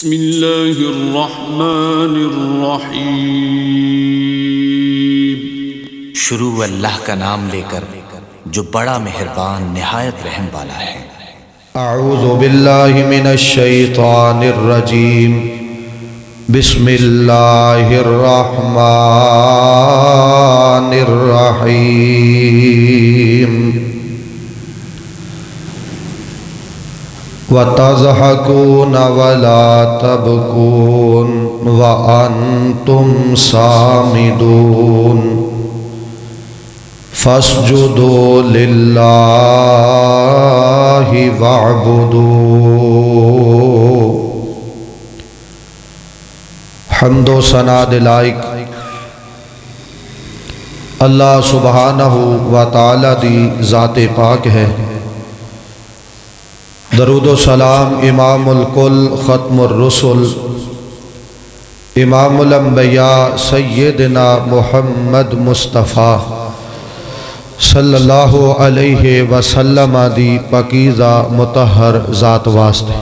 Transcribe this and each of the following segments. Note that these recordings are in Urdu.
بسم اللہ الرحمن الرحیم۔ شروع اللہ کا نام لے کر جو بڑا مہربان نہایت رحم والا ہے۔ اعوذ باللہ من الشیطان الرجیم، بسم اللہ الرحمن الرحیم۔ وَتَضْحَكُونَ وَلَا تَبْكُونَ وَأَنْتُمْ صَامِدُونَ فَاسْجُدُوا لِلَّهِ وَاعْبُدُوا۔ حمد و ثنا لائق اللہ سبحانہ و تعالی دی ذات پاک ہے۔ درود و سلام امام الکل ختم الرسل امام الانبیاء سیدنا محمد مصطفیٰ صلی اللہ علیہ وسلم دی پاکیزہ مطہر ذات واسطے۔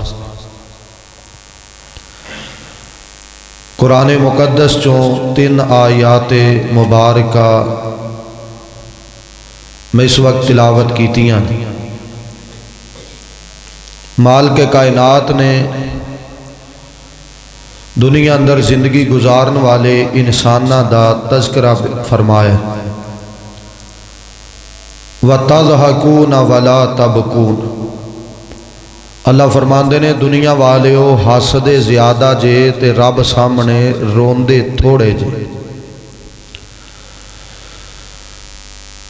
قرآن مقدس چوں 3 آیات مبارکہ میں اس وقت تلاوت کیتیاں۔ مال کے کائنات نے دنیا اندر زندگی گزارن والے انسانہ دا تذکرہ فرمایا۔ وَتَضْحَكُونَ وَلَا تَبْكُونَ۔ اللہ فرماندے نے دنیا والیو حسدے زیادہ جے تے رب سامنے روندے تھوڑے جے۔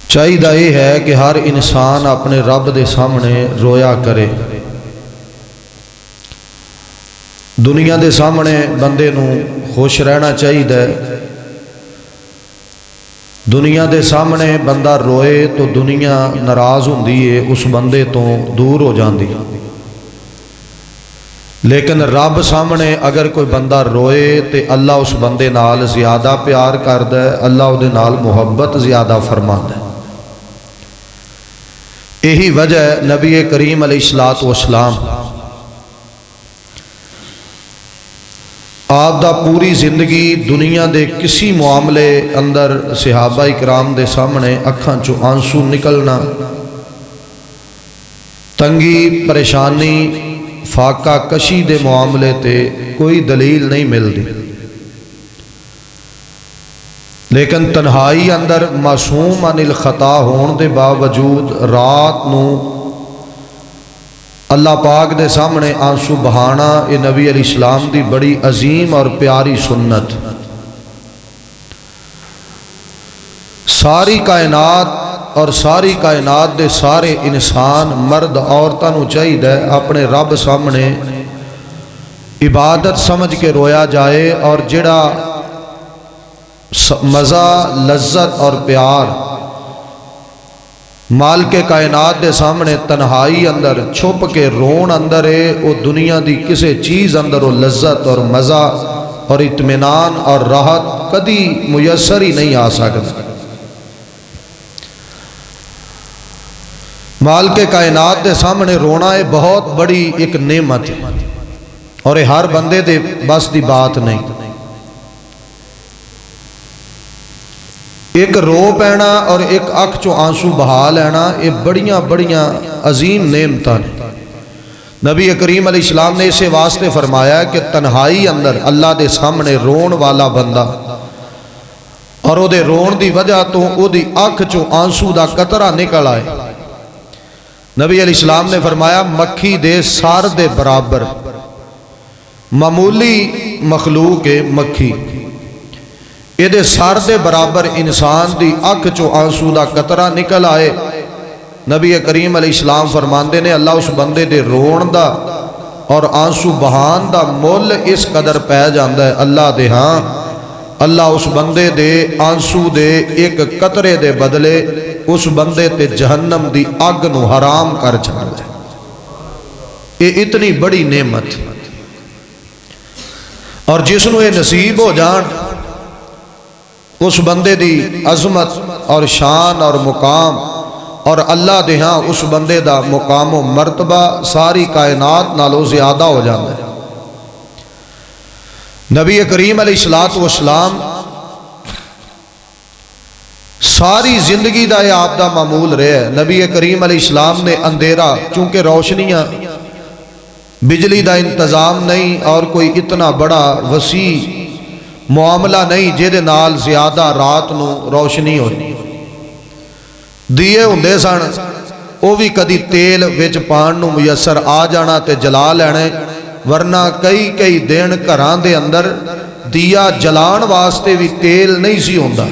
چاہیدہ یہ ہے کہ ہر انسان اپنے رب دے سامنے رویا کرے۔ دنیا دے سامنے بندے نو خوش رہنا چاہیے۔ دنیا دے سامنے بندہ روئے تو دنیا ناراض ہوندی ہے، اس بندے تو دور ہو جاندی۔ لیکن رب سامنے اگر کوئی بندہ روئے تو اللہ اس بندے نال زیادہ پیار کردا ہے، اللہ دے نال محبت زیادہ فرماندا ہے۔ یہی وجہ ہے نبی کریم علیہ السلام آپ دا پوری زندگی دنیا دے کسی معاملے اندر صحابہ اکرام دے سامنے اکھاں چوں آنسو نکلنا، تنگی پریشانی فاقہ کشی دے معاملے تے کوئی دلیل نہیں ملتی، لیکن تنہائی اندر معصوم عن الخطا ہون دے باوجود رات نو اللہ پاک دے سامنے آنسو بہانا، یہ نبی علیہ السلام دی بڑی عظیم اور پیاری سنت۔ ساری کائنات اور ساری کائنات دے سارے انسان مرد عورتاں نو چاہیے اپنے رب سامنے عبادت سمجھ کے رویا جائے، اور جڑا مزہ لذت اور پیار مال کے کائنات دے سامنے تنہائی اندر چھپ کے رون اندر ہے، وہ دنیا دی کسے چیز اندر وہ لذت اور مزہ اور اطمینان اور راحت کدی میسر ہی نہیں آ سکتا۔ مال کے کائنات دے سامنے رونا ہے بہت بڑی ایک نعمت ہے، اور یہ ہر بندے دے بس دی بات نہیں۔ ایک رو پینا اور ایک اکھ چو آنسو بہا لینا، یہ بڑیاں عظیم نعمتاں ہیں۔ نبی کریم علیہ السلام نے اسے واسطے فرمایا کہ تنہائی اندر اللہ دے سامنے رون والا بندہ، اور او دے رون دی وجہ تو او دی اکھ چو آنسو دا قطرہ نکل آئے۔ نبی علیہ السلام نے فرمایا مکھی دے سار دے برابر، معمولی مخلوق ہے مکھی، یہ دے سار دے برابر انسان دی اکھ چو آنسو دا قطرہ نکل آئے۔ نبی کریم علیہ السلام فرماندے نے اللہ اس بندے دے رون دا اور آنسو بہان دا مول اس قدر پہ جاندہ ہے اللہ دے ہاں، اللہ اس بندے دے آنسو دے ایک قطرے دے بدلے اس بندے تے جہنم دی اگ نو حرام کر چھاڑے۔ یہ اتنی بڑی نعمت، اور جس نو یہ نصیب ہو جان اس بندے دی عظمت اور شان اور مقام اور اللہ دے ہاں اس بندے دا مقام و مرتبہ ساری کائنات نالو زیادہ ہو جاتا ہے۔ نبی کریم علیہ الصلوۃ والسلام ساری زندگی دا یہ آپ دا معمول رہے ہے۔ نبی کریم علیہ السلام نے اندھیرا، چونکہ روشنیاں بجلی دا انتظام نہیں اور کوئی اتنا بڑا وسیع معاملہ نہیں جہدے نال زیادہ رات نو روشنی ہوتی، دیے ہوندے سن، وہ بھی کدی تیل وچ پان نو میسر آ جانا تے جلا لینے، ورنہ کئی دن گھراں دے اندر دیا جلان واسطے بھی تیل نہیں سی ہوندا۔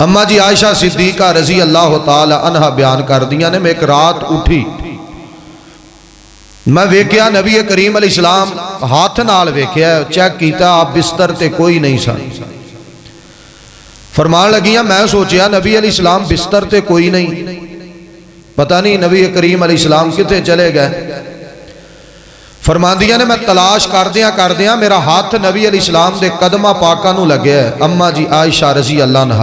اما جی عائشہ صدیقہ رضی اللہ تعالی عنہ بیان کر دیا نے، میں ایک رات اٹھی، میں ویکھیا نبی کریم علیہ السلام ہاتھ نال ویکھیا، چیک کیتا آپ بستر تے کوئی نہیں سا۔ فرمان لگیاں میں سوچیا نبی علیہ السلام بستر تے کوئی نہیں، پتہ نہیں نبی کریم علیہ السلام کتے چلے گئے۔ فرمان دیا نے میں تلاش کردیاں میرا ہاتھ نبی علیہ السلام دے قدمہ پاکاں نو لگیا ہے۔ اما جی عائشہ رضی اللہ عنہ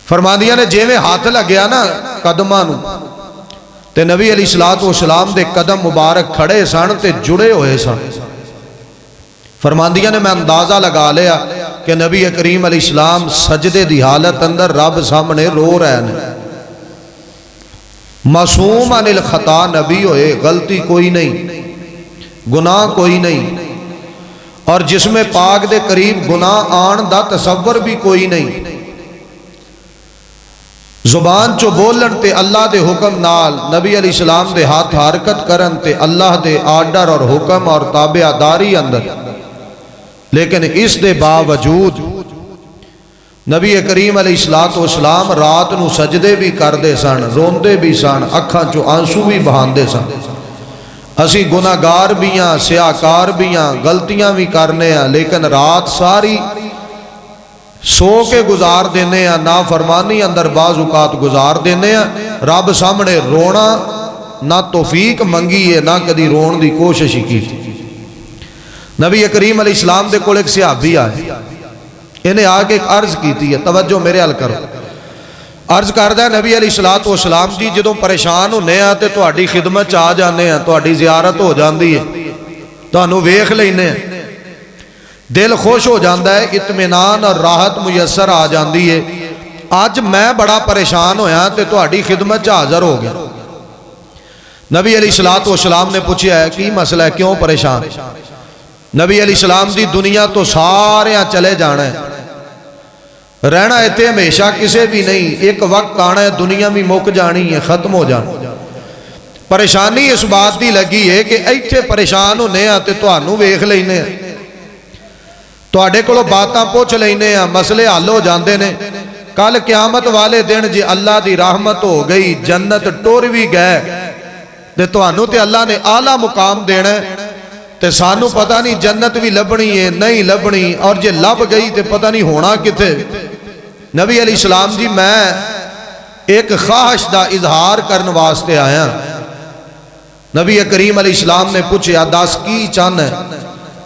فرمان دیا نے جیویں ہاتھ لگیا نا قدمہ نو تے نبی علیہ السلام دے قدم مبارک کھڑے سن تے جڑے ہوئے سن۔ فرمان دیا نے میں اندازہ لگا لیا کہ نبی کریم علیہ السلام سجدے دی حالت اندر رب سامنے رو رہے ہیں، معصوم عن الخطا نبی ہوئے، غلطی کوئی نہیں، گناہ کوئی نہیں، اور جسم پاک دے قریب گناہ آن دا تصور بھی کوئی نہیں۔ زبان چو بولن تے اللہ دے حکم نال، نبی علیہ السلام دے ہاتھ حرکت کرن تے اللہ دے آرڈر اور حکم اور تابع داری اندر، لیکن اس دے باوجود نبی کریم علیہ السلام رات نو سجدے بھی کردے سن، روندے بھی سن، اکھاں چو آنسو بھی بہاندے سن۔ اسی گناہگار بھی ہیں، سیاکار بھی ہیں، غلطیاں بھی کرنے ہیں، لیکن رات ساری سو کے گزار دینے ہیں، نافرمانی اندر بعض اوقات گزار دینے ہیں۔ رب سامنے رونا نہ توفیق منگی ہے، نہ کدی رون دی کوشش کی۔ نبی کریم علیہ السلام دے کول ایک صحابی آئے، انہیں آگے ایک عرض کیتی ہے، توجہ میرے حل کرو۔ عرض کردہ ہے نبی علیہ السلام جی جدوں پریشان ہونے ہیں تے تہاڈی خدمت آ جانے ہیں، تہاڈی زیارت ہو جاندی ہے، تہانوں ویکھ لینے ہیں، دل خوش ہو جاندہ ہے، اطمینان اور راحت میسر آ جاندی ہے۔ آج میں بڑا پریشان ہویا تے تہاڈی خدمت حاضر ہو گیا۔ نبی علیہ السلام نے پوچھا ہے کی مسئلہ ہے، کیوں پریشان؟ نبی علیہ السلام دی دنیا تو سارے چلے جانا ہے، رہنا ایتے ہمیشہ کسے بھی نہیں، ایک وقت آنا ہے دنیا بھی مک جانی ہے، ختم ہو جانا۔ پریشانی اس بات دی لگی ہے کہ ایتھے پریشان ہونے ہیں تے تہانوں ویکھ لینے ہیں، تہاڈے کولوں باتاں پوچھ لینے ہیں، مسئلے حل ہو جاندے نے۔ کل قیامت والے دن جی اللہ دی رحمت ہو گئی، جنت ٹور بھی گئے تے تہانوں تے اللہ نے اعلیٰ مقام دینا ہے، تے سانو پتہ نہیں جنت بھی لبنی ہے نہیں لبنی، اور جے لب گئی تے پتہ نہیں ہونا کتے۔ نبی علیہ السلام جی میں ایک خواہش دا اظہار کرن واسطے آیا۔ نبی کریم علیہ السلام نے پوچھا دس کی چاہنا ہے؟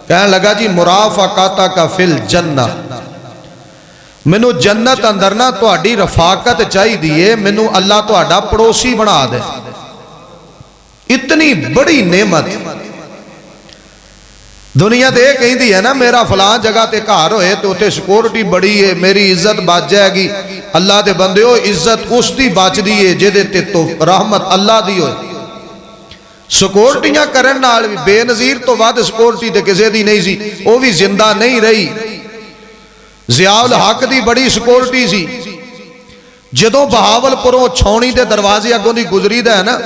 کہنے لگا جی مرافقاتک فی الجنہ، مینوں جنت اندر نہ تہاڈی رفاقت چاہی دیئے، مینوں اللہ تہاڈا پڑوسی بنا دے۔ اتنی بڑی نعمت دنیا تے کہیں دی ہے نا، میرا فلان جگہ تے گھر ہوئے تو اتے سیکورٹی بڑی ہے، میری عزت بچ جائے گی۔ اللہ دے بندے ہو، عزت اس دی بچ دی ہے جے دے تے تو رحمت اللہ دی ہوئے۔ سیکورٹیاں کرن نال بھی بے نظیر تو ود سیکورٹی تے کسے دی نہیں سی، وہ بھی زندہ نہیں رہی۔ ضیاء الحق دی بڑی سیکورٹی سی، جدوں بہاول پروں چھونی دے دروازے اگوں دی گزری دا ہے نا،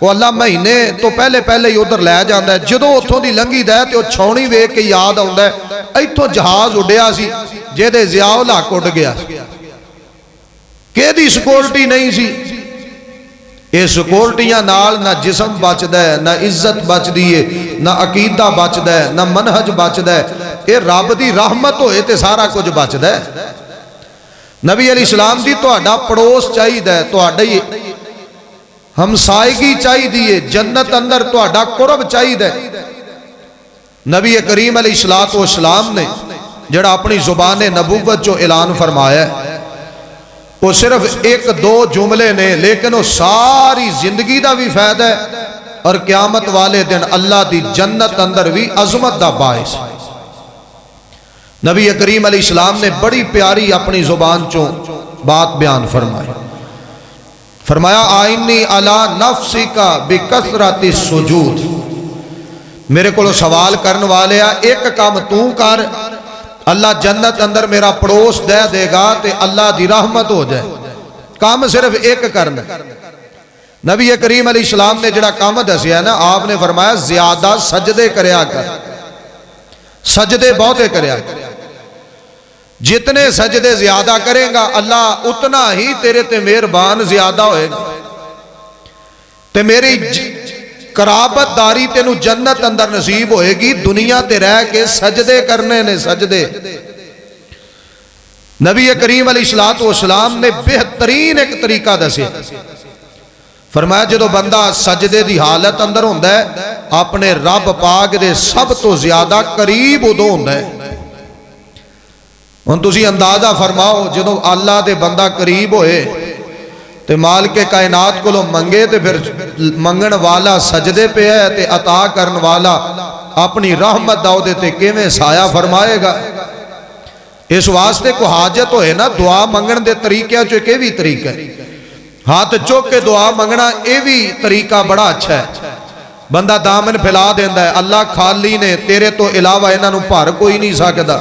وہ اللہ مہینے تو پہلے ہی ادھر لے جاندہ ہے، جدوں اتھوں دی لنگی دا ہے تے وہ چھونی ویکھ کے یاد آوندا ہے ایتھوں جہاز اڈیا سی جے دے ضیاء الحق اڈ گیا، کہ دی سیکورٹی نہیں سی۔ یہ سیکورٹیاں نال نہ جسم بچدا ہے، نہ عزت بچدی ہے، نہ عقیدہ بچدا ہے، نہ منہج بچدا ہے۔ یہ رب دی رحمت ہوئے تے سارا کچھ بچدا ہے۔ نبی علیہ السلام دی تہاڈا پڑوس چاہیدا ہے، تہاڈی ہمسائیگی چاہی دیئے، جنت اندر تہاڈا قرب چاہیدا ہے۔ نبی کریم علیہ السلام نے جڑا اپنی زبان نبوت جو اعلان فرمایا ہے، وہ صرف ایک دو جملے نے، لیکن وہ ساری زندگی دا بھی فائدہ ہے اور قیامت والے دن اللہ دی جنت اندر بھی عظمت دا باعث۔ نبی کریم علیہ السلام نے بڑی پیاری اپنی زبان چوں بات بیان فرمائی، فرمایا آئینی علی نفسی کا بکثرت السجود، میرے کو سوال کرن والے ایک کام تو کر، اللہ جنت اندر میرا پڑوس دے دے گا تے اللہ دی رحمت ہو جائے۔ کام صرف ایک کرنا۔ نبی کریم علیہ السلام نے جڑا کام دسیا ہے نا، آپ نے فرمایا زیادہ سجدے کریا کر، سجدے بہتے کریا کر، جتنے سجدے زیادہ کریں گا اللہ اتنا ہی تیرے تے مہربان زیادہ ہوئے گا، تے میری قرابت داری تینو جنت اندر نصیب ہوئے گی، دنیا تے رہ کے سجدے کرنے نے سجدے۔ نبی کریم علیہ السلام نے بہترین ایک طریقہ دسے، فرمایا جدو بندہ سجدے دی حالت اندر ہوندہ ہے اپنے رب پاک دے سب تو زیادہ قریب ادو ہوندہ ہے۔ ان تسی اندازہ فرماؤ جدو اللہ دے بندہ قریب ہوئے تے مالک کائنات کو لو منگے تے پھر منگن والا سجدے پہ ہے تے عطا کرن والا اپنی رحمت داؤ دے تے کیویں سایہ فرمائے گا۔ اس واسطے کو حاجت ہوئے نا دعا منگن دے طریقہ جو کہ بھی طریقہ ہے، ہاتھ چوک کے دعا منگنا یہ بھی طریقہ بڑا اچھا ہے۔ بندہ دامن پھیلا دیندہ ہے، اللہ خالی نے تیرے تو علاوہ انہاں نو بھر کوئی نہیں سکدا،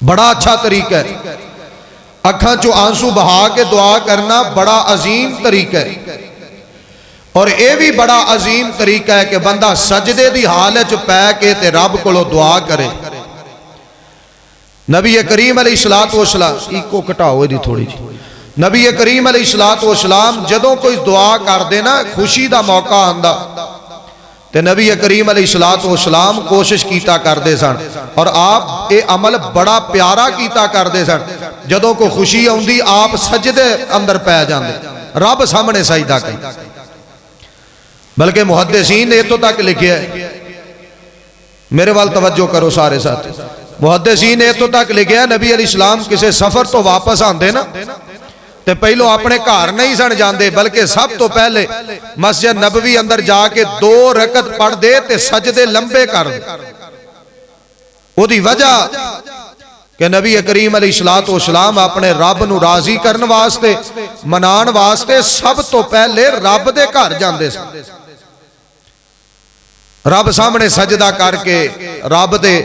بڑا اچھا طریقہ ہے۔ اکھاں چو آنسو بہا کے دعا کرنا بڑا عظیم طریقہ ہے، اور یہ بھی بڑا عظیم طریقہ ہے کہ بندہ سجدے دی حالت پہ کے تے رب کو دعا کرے۔ نبی کریم علیہ السلام ایک کٹاؤ دی تھوڑی جی، نبی کریم علیہ السلام جدوں کوئی دعا کر دینا خوشی دا موقع آندا تے نبی کریم علیہ السلام کوشش کیتا کر دے سن، اور آپ اے عمل بڑا پیارا کیتا کر دے سن، جدوں کو خوشی آندی آپ سجدے اندر پہ جاندے، رب سامنے سجدہ کی۔ بلکہ محدثین نے تو تک لکھیا ہے، میرے وال توجہ کرو سارے ساتھ، محدثین نے تو تک لکھیا نبی علیہ السلام کسے سفر تو واپس آندے نا تے پہلو اپنے گھر نہیں سن جاندے، بلکہ سب تو پہلے مسجد نبوی اندر جا کے 2 رکعت پڑھ دے تے سجدے لمبے کر دے۔ وہ دی وجہ کہ نبی کریم علیہ السلام اپنے رب نو راضی کرن واسطے منان واسطے سب تو پہلے رب دے گھر جاندے سن، رب سامنے سجدہ کر کے رب دے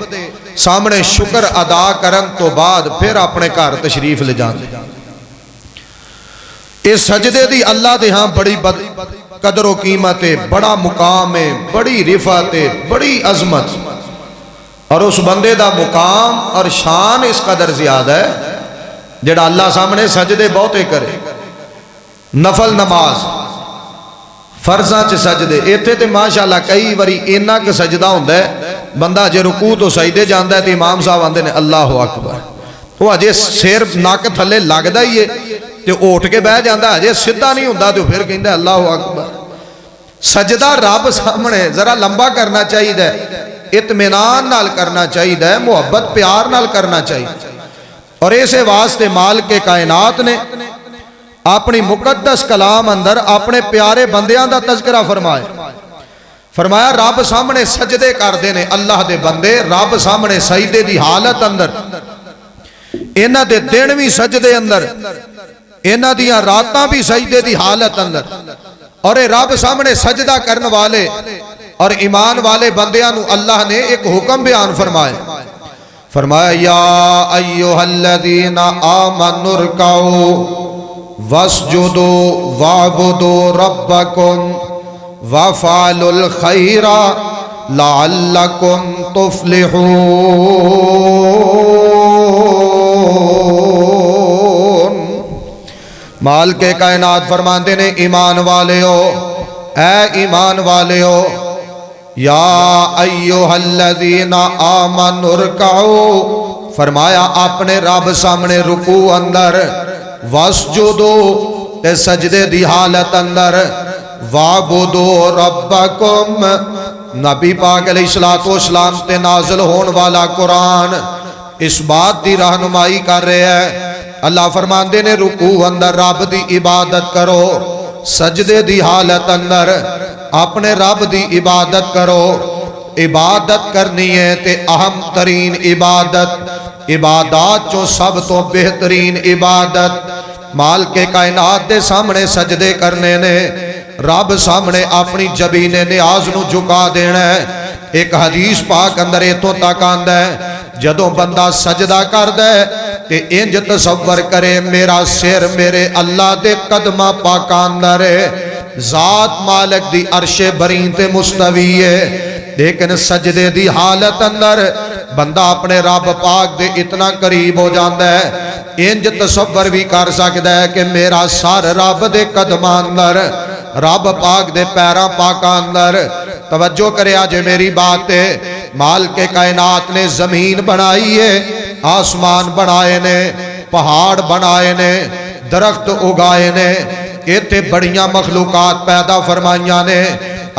سامنے شکر ادا کرن تو بعد پھر اپنے گھر تشریف لے جاندے۔ اس سجدے دی اللہ دے ہاں بڑی قدر و قیمت ہے، بڑا مقام ہے، بڑی رفعت ہے، بڑی عظمت، اور اس بندے دا مقام اور شان اس قدر زیادہ ہے جڑا اللہ سامنے سجدے بہتے کرے۔ نفل نماز فرضاں چ سجدے ایتھے تے ماشاءاللہ کئی واری اینا کہ سجدہ ہوندا ہے بندہ جے رکوع تو سجدے جاندا ہے تے امام صاحب آندے نے اللہ اکبر، وہ اجے سر ناک تھلے لگدا ہی ہے تے اٹھ کے بہ جاندا، اجے سیدھا نہیں ہوندا تے پھر کہندا اللہ اکبر۔ سجدہ رب سامنے ذرا لمبا کرنا چاہیے، اطمینان نال کرنا چاہیے، محبت پیار نال کرنا چاہیے، اور اسے واسطے مالک کائنات نے اپنی مقدس کلام اندر اپنے پیارے بندیاں دا تذکرہ فرمایا رب سامنے سجدے کر دینے، اللہ دے بندے رب سامنے سجدے دی حالت اندر، انہاں دے دن بھی سجدے اندر، انہاں دیاں راتاں بھی سجدے دی حالت اندر، اور رب سامنے سجدہ کرن والے اور ایمان والے بندیاں نو اللہ نے ایک حکم بیان فرمایا یا ایھا الذین آمنوا ارکعوا واسجدوا واعبدوا ربکم وافعلوا الخیر لعلکم تفلحون۔ مالک کائنات فرماندے نے ایمان والے ہو، اے ایمان والے ہو، یا ایھا الذین آمنوا ارکعوا، فرمایا اپنے رب سامنے رکوع اندر، واسجدوا تے سجدے دی حالت اندر، وعبدوا ربکم، نبی پاک علیہ السلام تے نازل ہون والا قرآن اس بات دی رہنمائی کر رہے ہیں۔ اللہ فرماندے نے رکوع اندر رب دی عبادت کرو، سجدے دی حالت اندر اپنے رب دی عبادت کرو. عبادت کرنی ہے تے اہم ترین عبادت، عبادات جو سب تو بہترین عبادت مالک کائنات دے سامنے سجدے کرنے نے، رب سامنے اپنی جبین نیاز نو جھکا دینا ہے. ایک حدیث پاک اندر ایتوں تک آندا ہے جدوں بندہ سجدہ کردا ہے تے انج تصور کرے میرا سر میرے اللہ دے قدماں پاکاں اندر ہے. ذات مالک دی عرش برین تے مستوی ہے، لیکن سجدے دی حالت اندر بندہ اپنے رب پاک دے اتنا قریب ہو جاندا ہے انج تصور بھی کر سکدا ہے کہ میرا سر رب دے قدماں اندر، رب پاک دے پیراں پاکاں اندر. توجہ کرے آج میری بات ہے، مالک کائنات نے زمین بنائی ہے، آسمان بنائے نے، پہاڑ بنائے نے، درخت اگائے نے، ایتھے بڑیاں مخلوقات پیدا فرمائیاں نے.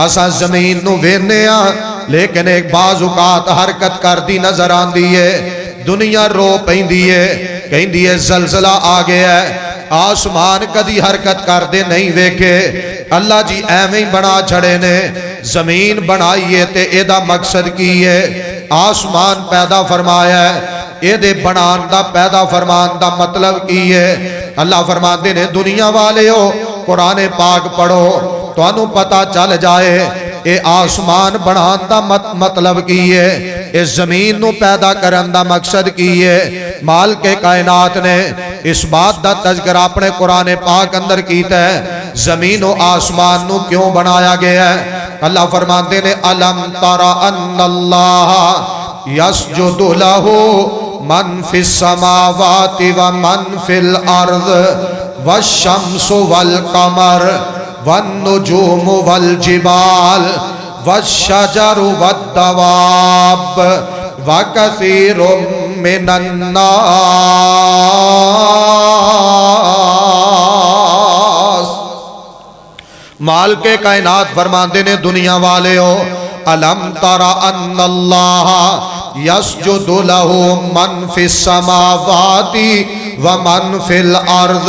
اساں زمین نو وینے ہاں لیکن ایک بعض اوقات حرکت کر دی نظر آندی ہے. دنیا رو پیندی ہے، کہندی ہے زلزلہ آ گیا ہے. آسمان کدی حرکت کر دے نہیں ویکھے، اللہ جی ایویں بنا چھڑے نے. زمین بنائیے تے اے دا مقصد کی ہے؟ آسمان پیدا فرمایا ہے، اے دے بنان دا پیدا فرمان دا مطلب کی ہے؟ اللہ فرماتے نے دنیا والے ہو قرآن پاک پڑھو تو انہوں پتہ چل جائے اے آسمان بنان دا مطلب کی ہے، اے زمین نو پیدا کرن دا مقصد کی ہے. مالک کائنات نے اس بات دا تذکرہ اپنے قرآن پاک اندر کیتا ہے زمین و آسمان نو کیوں بنایا گیا ہے. اللہ فرماتے نے الم تر ان اللہ یسجد لہ من فی السماوات ومن فی الارض والشمس والقمر والنجوم والجبال والشجر والدواب وکثیر من الناس. مالک کائنات فرماتے نے دنیا والے ہو الم تر ان اللہ یسجد لہ من فی السماوات ومن فی الارض.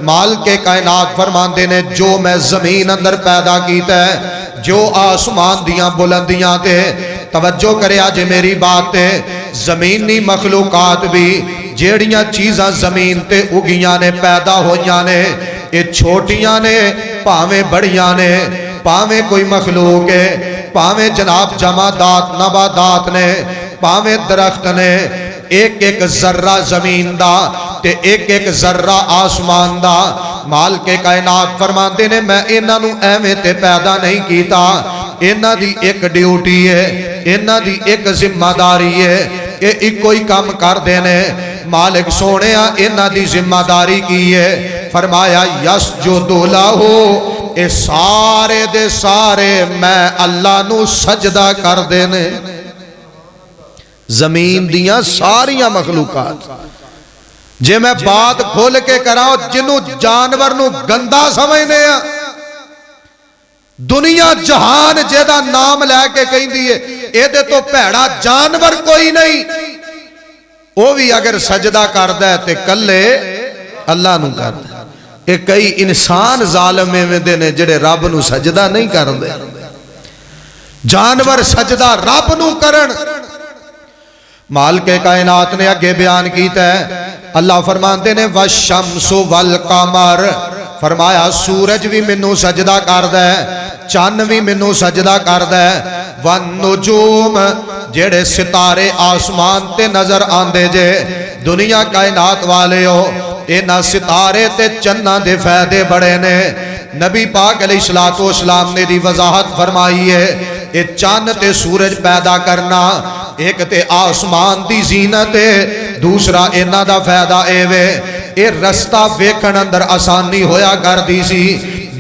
مالک کائنات فرماتے نے جو میں زمین اندر پیدا کیتا ہے، جو آسمان دیاں بلندیاں تے، توجہ کرے آج میری بات تے، زمینی مخلوقات بھی جیڑیاں چیزاں زمین تے اگیاں نے پیدا ہویاں نے، یہ چھوٹیاں نے پاویں بڑیاں نے، پاویں کوئی مخلوق ہے، پاویں جناب جمادات نبادات نے، پاویں درخت نے، ایک ایک ذرہ زمین دا تے ایک ایک ذرہ آسمان دا. مالک کائنات فرماتے نے میں انہاں نو ایویں تے پیدا نہیں کیتا، انہاں دی ایک ڈیوٹی ہے، انہاں دی ایک ذمہ داری ہے کہ ایک کوئی کام کر دینے. مالک سونے انہاں دی ذمہ داری کی ہے، فرمایا یسجد لہ، اے سارے دے سارے میں اللہ نو سجدہ کر دینے. زمین دیاں ساریاں مخلوقات جے میں بات کھول کے کراؤ جنوں جانور نو گندا سمجھنے ہیں، دنیا جہان جیدہ نام لے کے کہیں دیئے اے دے تو پیڑا جانور کوئی نہیں، وہ بھی اگر سجدہ کر دے تے کلے اللہ نو کر دے. اے کئی انسان ظالم میں دینے جڑے رب نو سجدہ نہیں کر دے. جانور سجدہ رب نو کرن. مالک کائنات نے اگے بیان کیتا ہے اللہ فرماتے نے والشمس والقمر، فرمایا سورج بھی منو سجدہ کردہ ہے، چاند بھی منو سجدہ کردہ ہے، والنجوم جڑے ستارے آسمان تے نظر آندے جے دنیا کائنات والے ہو اینا ستارے تے چنہ دے فائدے بڑے نے. نبی پاک علیہ السلام نے دی وضاحت فرمائی ہے اے چاند تے سورج پیدا کرنا ایک تے آسمان دی زینت ہے، دوسرا اینا دا فائدہ اے وے اے رستہ ویکھن اندر آسانی ہویا کر دی سی.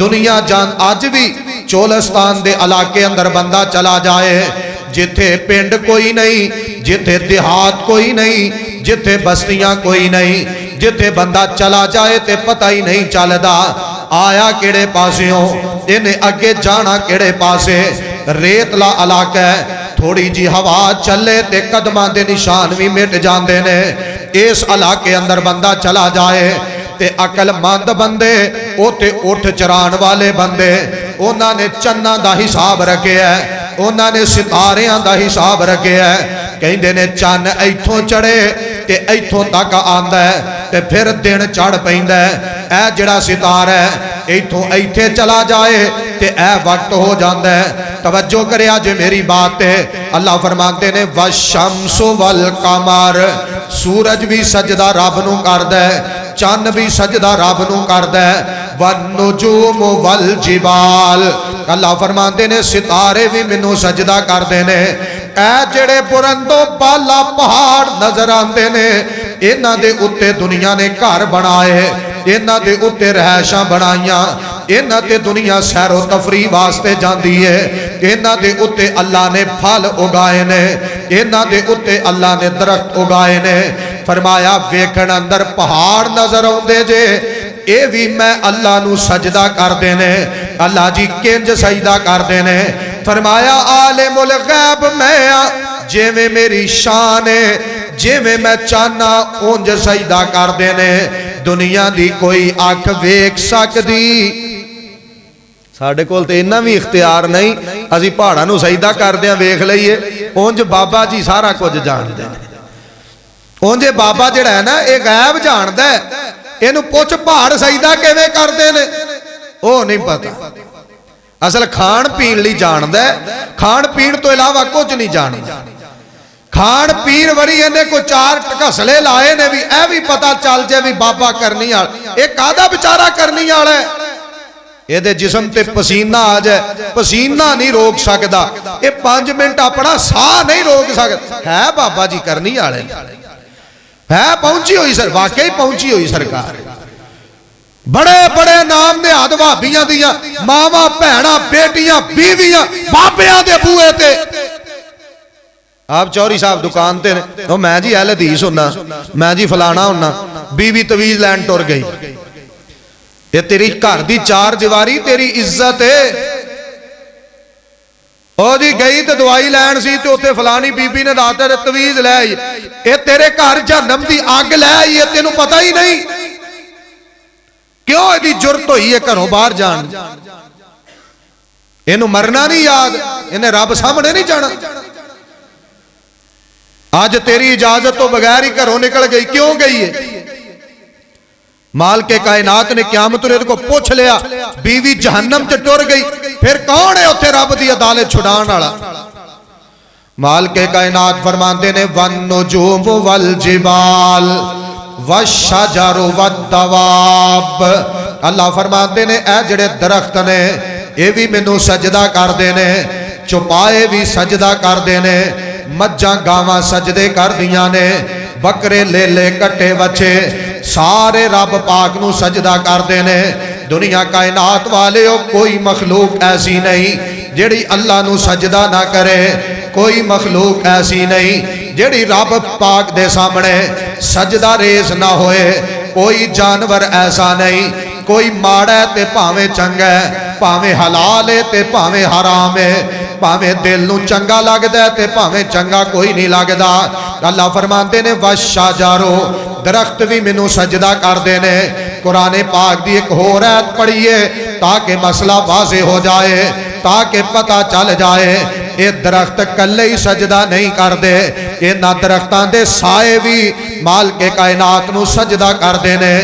دنیا جان آج بھی چولستان دے علاقے اندر بندہ چلا جائے جتھے پنڈ کوئی نہیں، جتھے دیہات کوئی نہیں، جتھے بستیاں کوئی نہیں، جتھے بندہ چلا جائے تے پتہ ہی نہیں چلدا آیا کیڑے پاسے ہوں انہیں اگے جانا کیڑے پاسے. ریتلا علاقہ ہے، تھوڑی جی ہوا چلے تے قدمان دے نشان بھی مٹ جاندے نے. اس علاقے اندر بندہ چلا جائے تے عقل مند بندے او تے اٹھ چران والے بندے انہاں نے چناں دا حساب رکھیا ہے انہاں نے ستاریاں دا حساب رکھیا ہے کہندے نے چن ایتھوں چڑھے تے ایتھوں تک آندا ہے تے پھر دن چڑھ پیندا ہے اے جڑا ستارہ ہے ایتھوں ایتھے چلا جائے تے اے وقت ہو جاندا ہے توجہ کریا جے میری بات ہے اللہ فرماتے نے والشمس والقمر سورج بھی سجدہ رب نو کردا ہے چند بھی سجدہ رب نو کردا ہے والنجوم والجبال اللہ فرماتے نے ستارے بھی مینوں سجدہ کردے نے اے جڑے بلندو بالا پہاڑ نظر آندے نے انہاں دے اُتے دنیا نے گھر بنائے انہاں دے اُتے رہائشاں بنائیاں انہاں تے دنیا سیر و تفریح واسطے جاندی ہے انہاں دے اُتے اللہ نے پھل اگائے نے انہاں دے اُتے اللہ نے درخت اگائے نے فرمایا ویکھن اندر پہاڑ نظر آندے جے اے بھی میں اللہ نو سجدہ کر دینے اللہ جی کنج سجدہ کر دینے فرمایا عالم الغیب میں جے میں میری شان ہے جے میں چاہنا اونج سجدہ کر دینے دنیا دی کوئی آنکھ ویکھ سکدی ساڑھے کول تے انہاں بھی اختیار نہیں ازی پہاڑاں نو سجدہ کر دیاں ویکھ لئیے اونج بابا جی سارا کچھ جان دے اونج بابا جڑا ہے نا اے غیب جان دے اینو پوچھ پہاڑ سجدہ کیویں کردے نے او نہیں پتا اصل کھان پین لی جان دے کھان پین تو علاوہ کچھ نہیں جان دے کھان پین وری انہیں کو چار ٹکسلے لائے نے بھی اے بھی پتا چل جے بھی بابا کرنی آڑ ایک آدھا بچارہ کرنی آڑ ہے یہ دے جسم تے پسینہ آ جائے پسینہ نہیں روک سکدا یہ 5 منٹ اپنا ساہ نہیں روک سکدا ہے بابا جی کرنی آڑ ہے پہنچی ہوئی سر واقعی پہنچی ہوئی سرکار بڑے بڑے نام نے آدھ بھابیاں دیاں ماما پہنا بیٹیاں بیویاں بابیاں دے بوئے تے آپ چوری صاحب دکان تے تو میں جی اہل حدیث ہونا میں جی فلانا ہونا بیوی تویز لینڈ ٹور گئی یہ تیری گھر دی 4 دیواری تیری عزت ہے او جی گئی تے دوائی لین سی تے اوتے فلانی بی بی نے داتا تے تویز لے آئی اے تیرے گھر جہنم دی آگ لے آئی ہے تینوں پتہ ہی نہیں کیوں ایدی جرت ہوئی ہے گھروں باہر جان اینو مرنا نہیں یاد انہیں رب سامنے نہیں جانا آج تیری اجازت تو بغیر ہی گھروں نکل گئی کیوں گئی ہے مال کے کائنات نے قیامت نے کو پوچھ لیا بیوی جہنم تے ٹر گئی پھر کون ہے اتھے رب دی عدالت چھڑان والا مال کے کائنات فرماندے نے والنجوم والجبال والشجر والدواب اللہ فرماندے نے اے جڑے درخت نے اے بھی مینوں سجدہ کر دینے چپائے بھی سجدہ کر دینے مجھاں گاواں سجدے کر دیاں نے بکرے لے لے کٹے بچے سارے رب پاک نو سجدہ کر دینے دنیا کائنات والے ہو کوئی مخلوق ایسی نہیں جیڑی اللہ نو سجدہ نہ کرے کوئی مخلوق ایسی نہیں جیڑی رب پاک دے سامنے سجدہ ریز نہ ہوئے کوئی جانور ایسا نہیں کوئی ماڑا تے پاویں چنگا ہے پاویں حلال ہے تے پاویں حرام ہے پاویں دل نو چنگا لگدا ہے تے پاویں چنگا کوئی نہیں لگدا اللہ فرماندے نے والشجر درخت بھی مینوں سجدہ کر دینے قرآن پاک دی ایک ہور آیت پڑھیے تاکہ مسئلہ واضح ہو جائے تاکہ پتہ چل جائے اے درخت کلے ہی سجدہ نہیں کر دے اے نہ درختان دے سائے بھی مال کے کائنات نو سجدہ کر دینے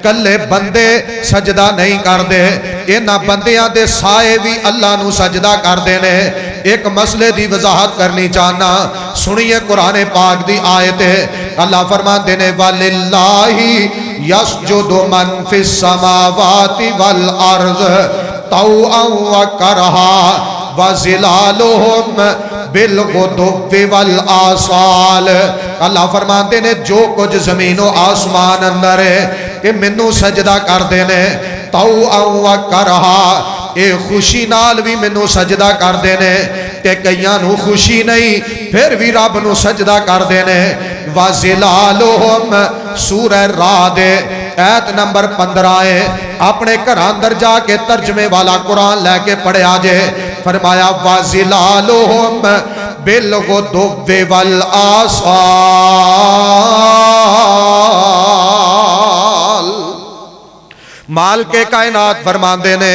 کلے بندے سجدہ نہیں کر دے اے نہ بندیاں دے سائے بھی اللہ نو سجدہ کر دینے ایک مسئلے دی وضاحت کرنی چاہنا سنیے قرآن پاک دی آیت ہے اللہ فرمان دینے وَلِلَّهِ يَسْجُدُ مَنْ فِي السَّمَاوَاتِ وَالْأَرْضِ طَوْعًا وَكَرْهًا وَظِلَالُهُمْ بِالْغُدُوِّ وَالْآصَالِ اللہ فرماتے نے جو کچھ زمین و آسمان اندر ہے کہ منو سجدہ کر دینے طَوْعًا وَكَرْهًا اے خوشی نال بھی منو سجدہ کر دینے کہ کئیاں نو خوشی نہیں پھر بھی رب نو سجدہ کر دینے وَظِلَالُهُمْ سورہ رعد ایت نمبر 15 ہے اپنے گھر اندر جا کے ترجمے والا قرآن لے کے پڑھے آجے فرمایا وَظِلَالُهُمْ بِالْغُدُوِّ وَالْآصَالِ مال کے کائنات فرماندے نے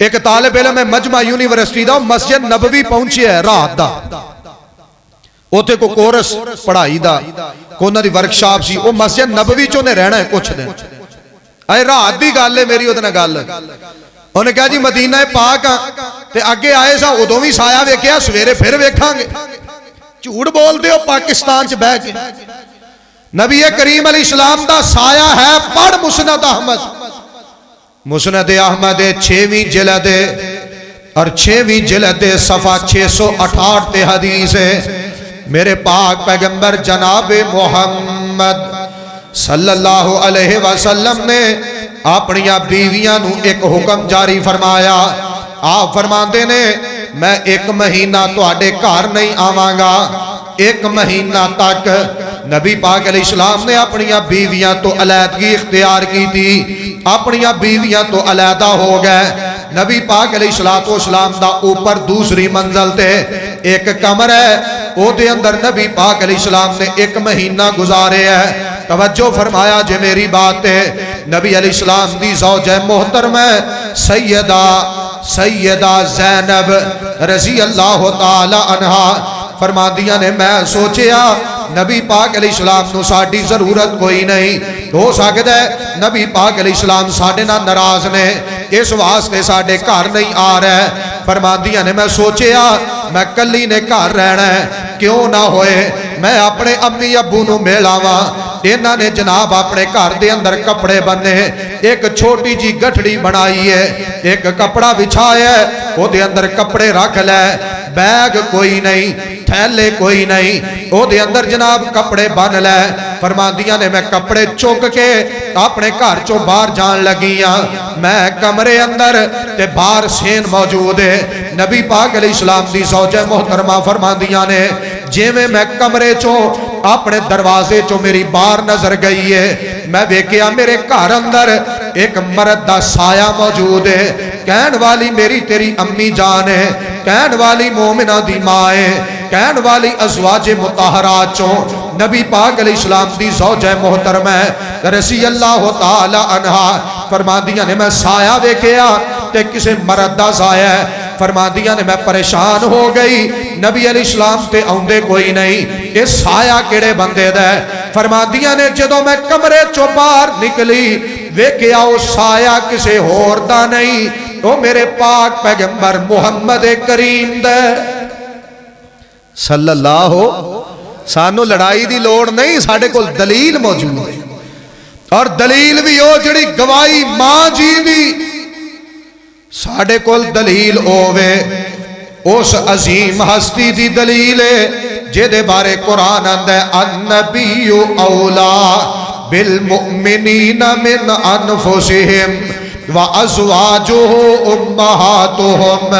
ایک طالب علم ہے مجمع یونیورسٹی دا مسجد نبوی پہنچیا ہے رات دا اوتے کو کورس پڑھائی دا کونا دی ورکشاپ سی وہ مسجد نبوی چوں نے رہنا ہے کچھ دن اے رات دی گل ہے میری ادھر گل انہوں نے کہا جی مدینہ پاک تے اگے آئے سا ادوں بھی سایہ ویکھیا سویرے پھر ویکھاں گے جھوٹ بول دے ہو پاکستان چ بہ کے نبی کریم علیہ السلام دا سایہ ہے پڑھ مسند احمد مسند احمد 6ویں جلد اور 6ویں جلد صفحہ 668 تے حدیث ہے میرے پاک پیغمبر جناب محمد صلی اللہ علیہ وسلم نے اپنیاں بیویاں نو ایک حکم جاری فرمایا آپ فرماندے نے میں 1 مہینہ تواڈے گھر نہیں آواں گا 1 مہینہ تک نبی پاک علیہ السلام نے اپنیاں بیویاں تو علیحدگی اختیار کی تھی اپنیاں بیویاں تو علیحدہ ہو گئے نبی پاک علیہ السلام دا اوپر دوسری منزل تے ایک کمر ہے او دے اندر نبی پاک علیہ السلام نے 1 مہینہ گزارے ہے توجہ فرمایا جے میری بات ہے نبی علیہ السلام دی زوجہ محترمہ سیدہ زینب رضی اللہ تعالی عنہا فرماندیاں نے میں سوچیا نبی پاک علیہ السلام نو ساڑی ضرورت کوئی نہیں ہو سکتا ہے نبی پاک علیہ السلام ساڑے نہ ناراض نے اس واسطے ساڑے گھر نہیں آ رہا ہے فرماندیاں نے میں سوچیا میں کلی نے گھر رہنا ہے کیوں نہ ہوئے میں اپنے امی ابو نو ملاواں انہاں نے جناب اپنے گھر دے اندر کپڑے بننے ایک چھوٹی جی گٹھڑی بنائی ہے ایک کپڑا بچھایا ہے وہ دے اندر کپڑے رکھ لے بیگ کوئی نہیں تھیلے کوئی نہیں وہ دے اندر جناب کپڑے بن لے فرماندیاں نے میں کپڑے چوک کے اپنے گھر چوں باہر جان لگیاں میں کمرے اندر تے باہر سین موجود ہے نبی پاک علیہ السلام دی زوجہ محترمہ فرماندیاں نے جے میں کمرے چوں اپنے دروازے چوں میری باہر نظر گئی ہے میں ویکھیا میرے گھر اندر ایک مرد دا سایہ موجود ہے کہن والی میری تیری امی جان ہے کہن والی مومنہ دی ماں ہے کہن والی ازواج مطہرات چوں نبی پاک علیہ السلام دی زوجہ محترمہ رضی اللہ تعالی عنہا فرماندیاں نے میں سایہ ویکھیا تے کسے مرد دا سایہ ہے فرماندیاں نے میں پریشان ہو گئی نبی علیہ السلام تے آندے کوئی نہیں یہ سایہ کیڑے بندے دا ہے فرماندیاں نے جدوں میں کمرے چوں باہر نکلی ویکھیا او سایہ کسے ہور دا نہیں او میرے پاک پیغمبر محمد کریم دا صلی اللہ سانو لڑائی دی لوڑ نہیں ساڑھے کول دلیل موجود ہے اور دلیل بھی ہو جڑی گواہی ماں جی دی ساڑھے کول دلیل ہووے اس عظیم ہستی دی دلیل ہے جے دے بارے قرآن اندے النبی اولا بالمؤمنین من انفسہم وَأَزْوَاجُهُ أُمَّهَاتُهُمْ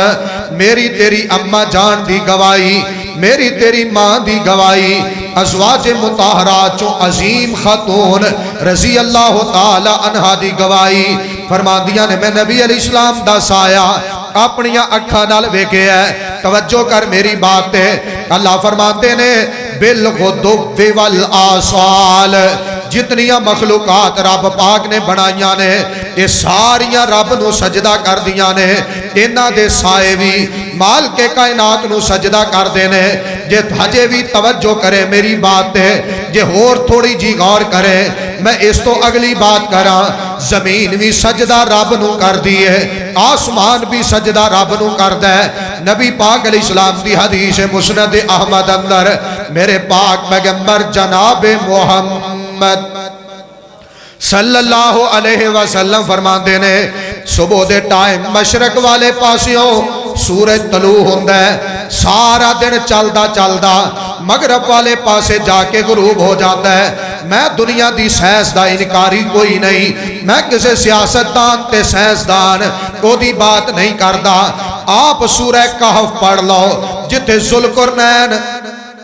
میری تیری اماں جان دی گواہی میری تیری ماں دی گواہی ازواج مطہرات چوں عظیم خاتون رضی اللہ تعالی عنہ دی گواہی فرماندیاں نے میں نبی علیہ السلام دا سایہ اپنیاں اکھاں نال ویکھیا ہے توجہ کر میری بات ہے اللہ فرماتے نے بالغدو والآصال جتنیاں مخلوقات رب پاک نے بنائیاں نے یہ ساریاں رب نو سجدہ کر دیاں نے انہاں دے سائے بھی مال کے کائنات نو سجدہ کر دینے جے ہجے بھی توجہ کرے میری بات ہے جے ہور تھوڑی جی غور کرے میں اس تو اگلی بات کراں زمین بھی سجدہ رب نو کر دیئے آسمان بھی سجدہ رب نو کر دے نبی پاک علیہ السلام دی حدیث مسند احمد اندر میرے پاک پیغمبر جناب محمد صلی اللہ علیہ وسلم فرماندے نے صبح دے ٹائم مشرق والے پاسیوں سورج طلوع ہوندہ ہے سارا دن چلدا چلدا مغرب والے پاسے جا کے غروب ہو جاتا ہے میں دنیا دی سائنس دا انکاری کوئی نہیں میں کسی سیاستدان تے سائنسدان کو دی بات نہیں کردا آپ سورہ کہف پڑھ لو جتے ذوالقرنین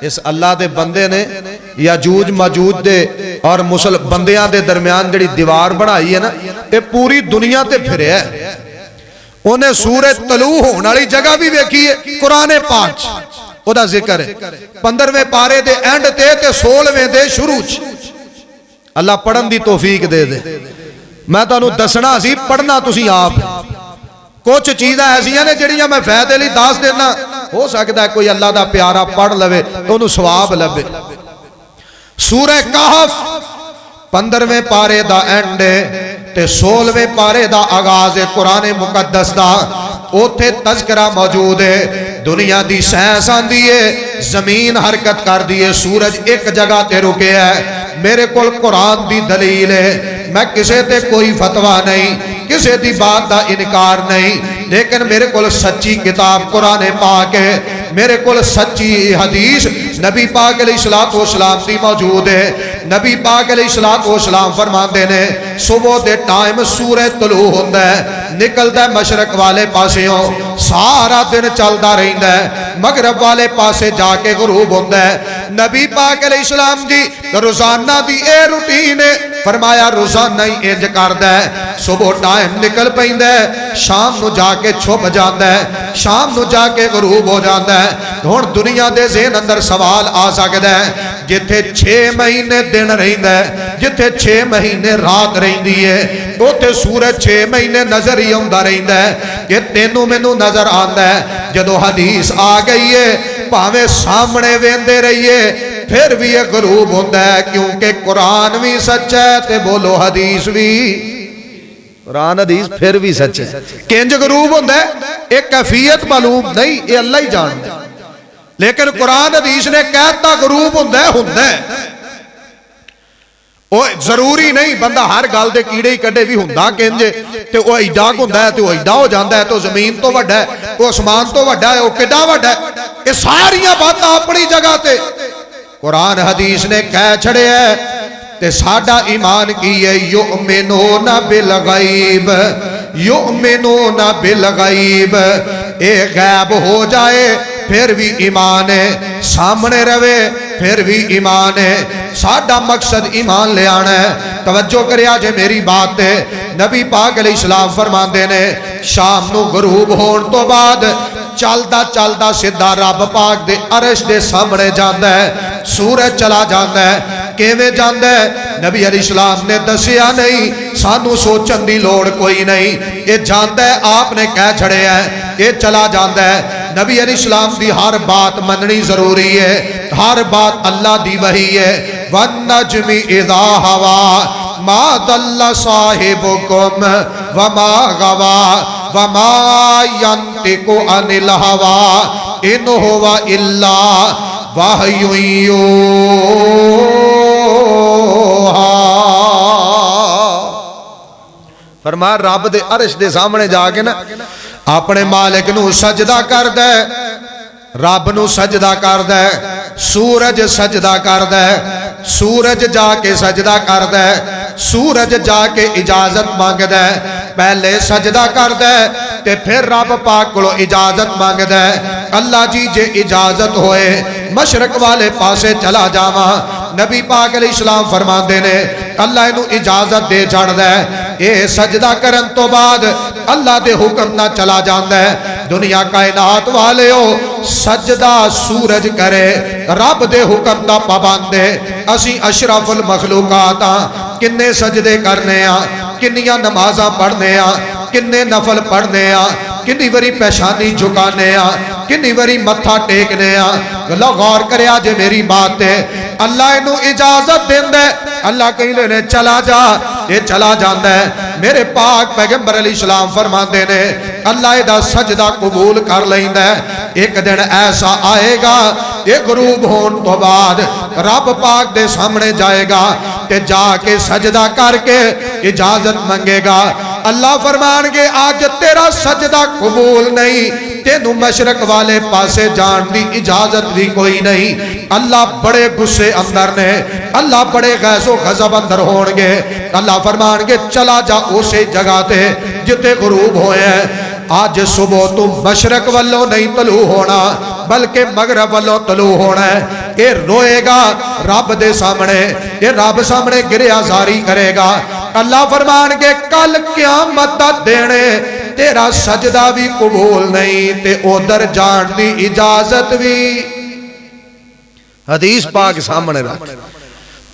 اس اللہ دے بندے نے یاجوج ماجوج دے اور بندیاں دے درمیان جڑی دیوار بنائی ہے نا یہ پوری دنیا تے پھرے ہے انہیں سورج طلوع ہونے والی جگہ بھی ویکھی ہے قرآن پاک او دا ذکر ہے 15ویں پارے دے اینڈ تے 16ویں دے شروع اللہ پڑھن دی توفیق دے دے میں تانوں دسنا سی پڑھنا تسی آپ کچھ چیزاں ایسیاں نے جڑیاں میں فائدے لئی دس دینا، ہو سکتا ہے کوئی اللہ دا پیارا پڑھ لوے تو انہوں ثواب لبے۔ سورہ کہف 15ویں پارے دا اینڈ تے 16ویں پارے دا آغاز قرآن مقدس دا، اوتھے تذکرہ موجود ہے۔ دنیا دی سائنس آندی ہے، زمین حرکت کر دی ہے، سورج ایک جگہ تے رکے ہے۔ میرے کول قرآن دی دلیل ہے، میں کسے تے کوئی فتویٰ نہیں، کسے دی بات دا انکار نہیں، لیکن میرے کول سچی کتاب قرآن پاک ہے، میرے کول سچی حدیث نبی پاک علیہ السلام دی موجود ہے۔ نبی پاک علیہ السلام فرماندے نے صبح دے ٹائم سورج طلوع ہوندہ ہے، نکلدہ ہے مشرق والے پاسیوں، سارا دن چلدا رہندا ہے، مغرب والے پاسے جا کے غروب ہوندہ ہے۔ نبی پاک علیہ السلام دی روزانہ دی اے روٹین ہے، فرمایا روزانہ ہی انج کردا ہے، صبح ٹائم نکل پیندا ہے، شام نو جا کے چھپ جاندا ہے، شام نو جا کے غروب ہو جاندا ہے۔ ہن دنیا دے ذہن اندر سوال آ سکدا ہے، جتھے 6 مہینے دن رہندا ہے، جتھے 6 مہینے رات رہندی ہے، اوتھے سورج 6 مہینے نظر ہی آندا رہندا ہے۔ یہ تینوں مینوں نظر آندا ہے، جدو حدیث آ گئی ہے پاویں سامنے ویندے رہیے پھر بھی یہ غروب ہوتا ہے، کیونکہ قرآن بھی سچ ہے تے بولو حدیث بھی، قرآن حدیث پھر بھی سچ ہے۔ کنج غروب ہوتا ہے ایک کیفیت معلوم نہیں، یہ اللہ ہی جانتا ہے، لیکن قرآن حدیث نے کہتا غروب ہوتا ہے۔ وہ ضروری نہیں بندہ ہر گل دے کیڑے ہی کڈے بھی ہوندا کنجے تے وہ ایڈا ہوندا ہے تے وہ ایڈا ہو جاندا ہے، تو زمین تو وڈا ہے، تو آسمان تو وڈا ہے، وہ کڈا وڈا ہے۔ یہ ساریاں باتاں اپنی جگہ تے قرآن حدیث نے کہہ چھڑے ہے تے ساڈا ایمان کی ہے، یؤمنون بالغیب، یؤمنون بالغیب، اے غیب ہو جائے پھر بھی ایمان ہے، سامنے روے پھر بھی ایمان ہے۔ ساڈا مقصد ایمان لے آنا ہے۔ توجہ کریا جے میری بات ہے، نبی پاک علیہ السلام فرماندے نے شام نو غروب ہون تو بعد چلدا چلدا سیدھا رب پاک دے عرش دے سامنے جاندا ہے، سورج چلا جاندا ہے۔ کیویں جاندا ہے نبی علیہ السلام نے دسیا نہیں، سانو سوچن دی لوڑ کوئی نہیں، یہ جاندا ہے، آپ نے کہہ چھڑے ہے، یہ چلا جاندا ہے۔ نبی علیہ السلام دی ہر بات مننی ضروری ہے، ہر بات اللہ دی وحی ہے۔ وَالنَّجْمِ إِذَا هَوَى مَا ضَلَّ صَاحِبُكُمْ وَمَا غَوَى وَمَا يَنطِقُ عَنِ الْهَوَى إِنْ هُوَ إِلَّا وَحْيٌ يُوحَى۔ فرمایا رب دے عرش دے سامنے جا کے نا اپنے مالک نو سجدہ کردا ہے، رب نو سجدہ کردا ہے، سورج سجدہ کردا ہے، سورج جا کے سجدہ کردا ہے، سورج جا کے اجازت مانگدا ہے، پہلے سجدہ کردا ہے تے پھر رب پاک کو اجازت مانگدا ہے، اللہ جی جے اجازت ہوئے مشرق والے پاسے چلا جاواں۔ نبی پاک علیہ السلام فرماندے نے اللہ انہوں اجازت دے چھڑدا ہے، اے سجدہ کرن تو بعد اللہ دے حکم نہ چلا جاندا ہے۔ دنیا کائنات والے ہو سجدہ سورج کرے رب دے حکم دا پابند ہے۔ اسی اشرف المخلوقات ہاں، کنے سجدے کرنے ہاں، کنیاں نمازاں پڑھنے ہاں، کنے نفل پڑھنے ہاں، کنی وری پیشانی جھکانے ہاں، کنی وری متھا ٹیکنے ہاں۔ اللہ غور کریا جے میری بات ہے، اللہ انہوں اجازت دیندہ ہے، اللہ کہیں لینے چلا جا، یہ چلا جاندہ ہے۔ میرے پاک پیغمبر علیہ السلام فرماندے نے اللہ دا سجدہ قبول کر لیندہ ہے۔ ایک دن ایسا آئے گا یہ غروب ہون تو بعد رب پاک دے سامنے جائے گا تے جا کے سجدہ کر کے اجازت منگے گا۔ اللہ فرمان گے آج تیرا سجدہ قبول نہیں، تینو مشرق والے پاسے جان دی اجازت بھی کوئی نہیں۔ اللہ بڑے غصے اندر نے، اللہ بڑے غیظ و غضب اندر ہونگے۔ اللہ فرمان گے چلا جا اسے جگہ تے جتے غروب ہوئے ہیں۔ آج صبح تو مشرق والوں نہیں طلوع ہونا بلکہ مغرب والوں طلوع ہونا ہے۔ یہ روئے گا رب دے سامنے، یہ رب سامنے گریہ زاری کرے گا۔ اللہ فرمان کے کل قیامت دا دینے تیرا سجدہ بھی قبول نہیں تے ادھر جان دی اجازت بھی۔ حدیث پاک سامنے رکھ،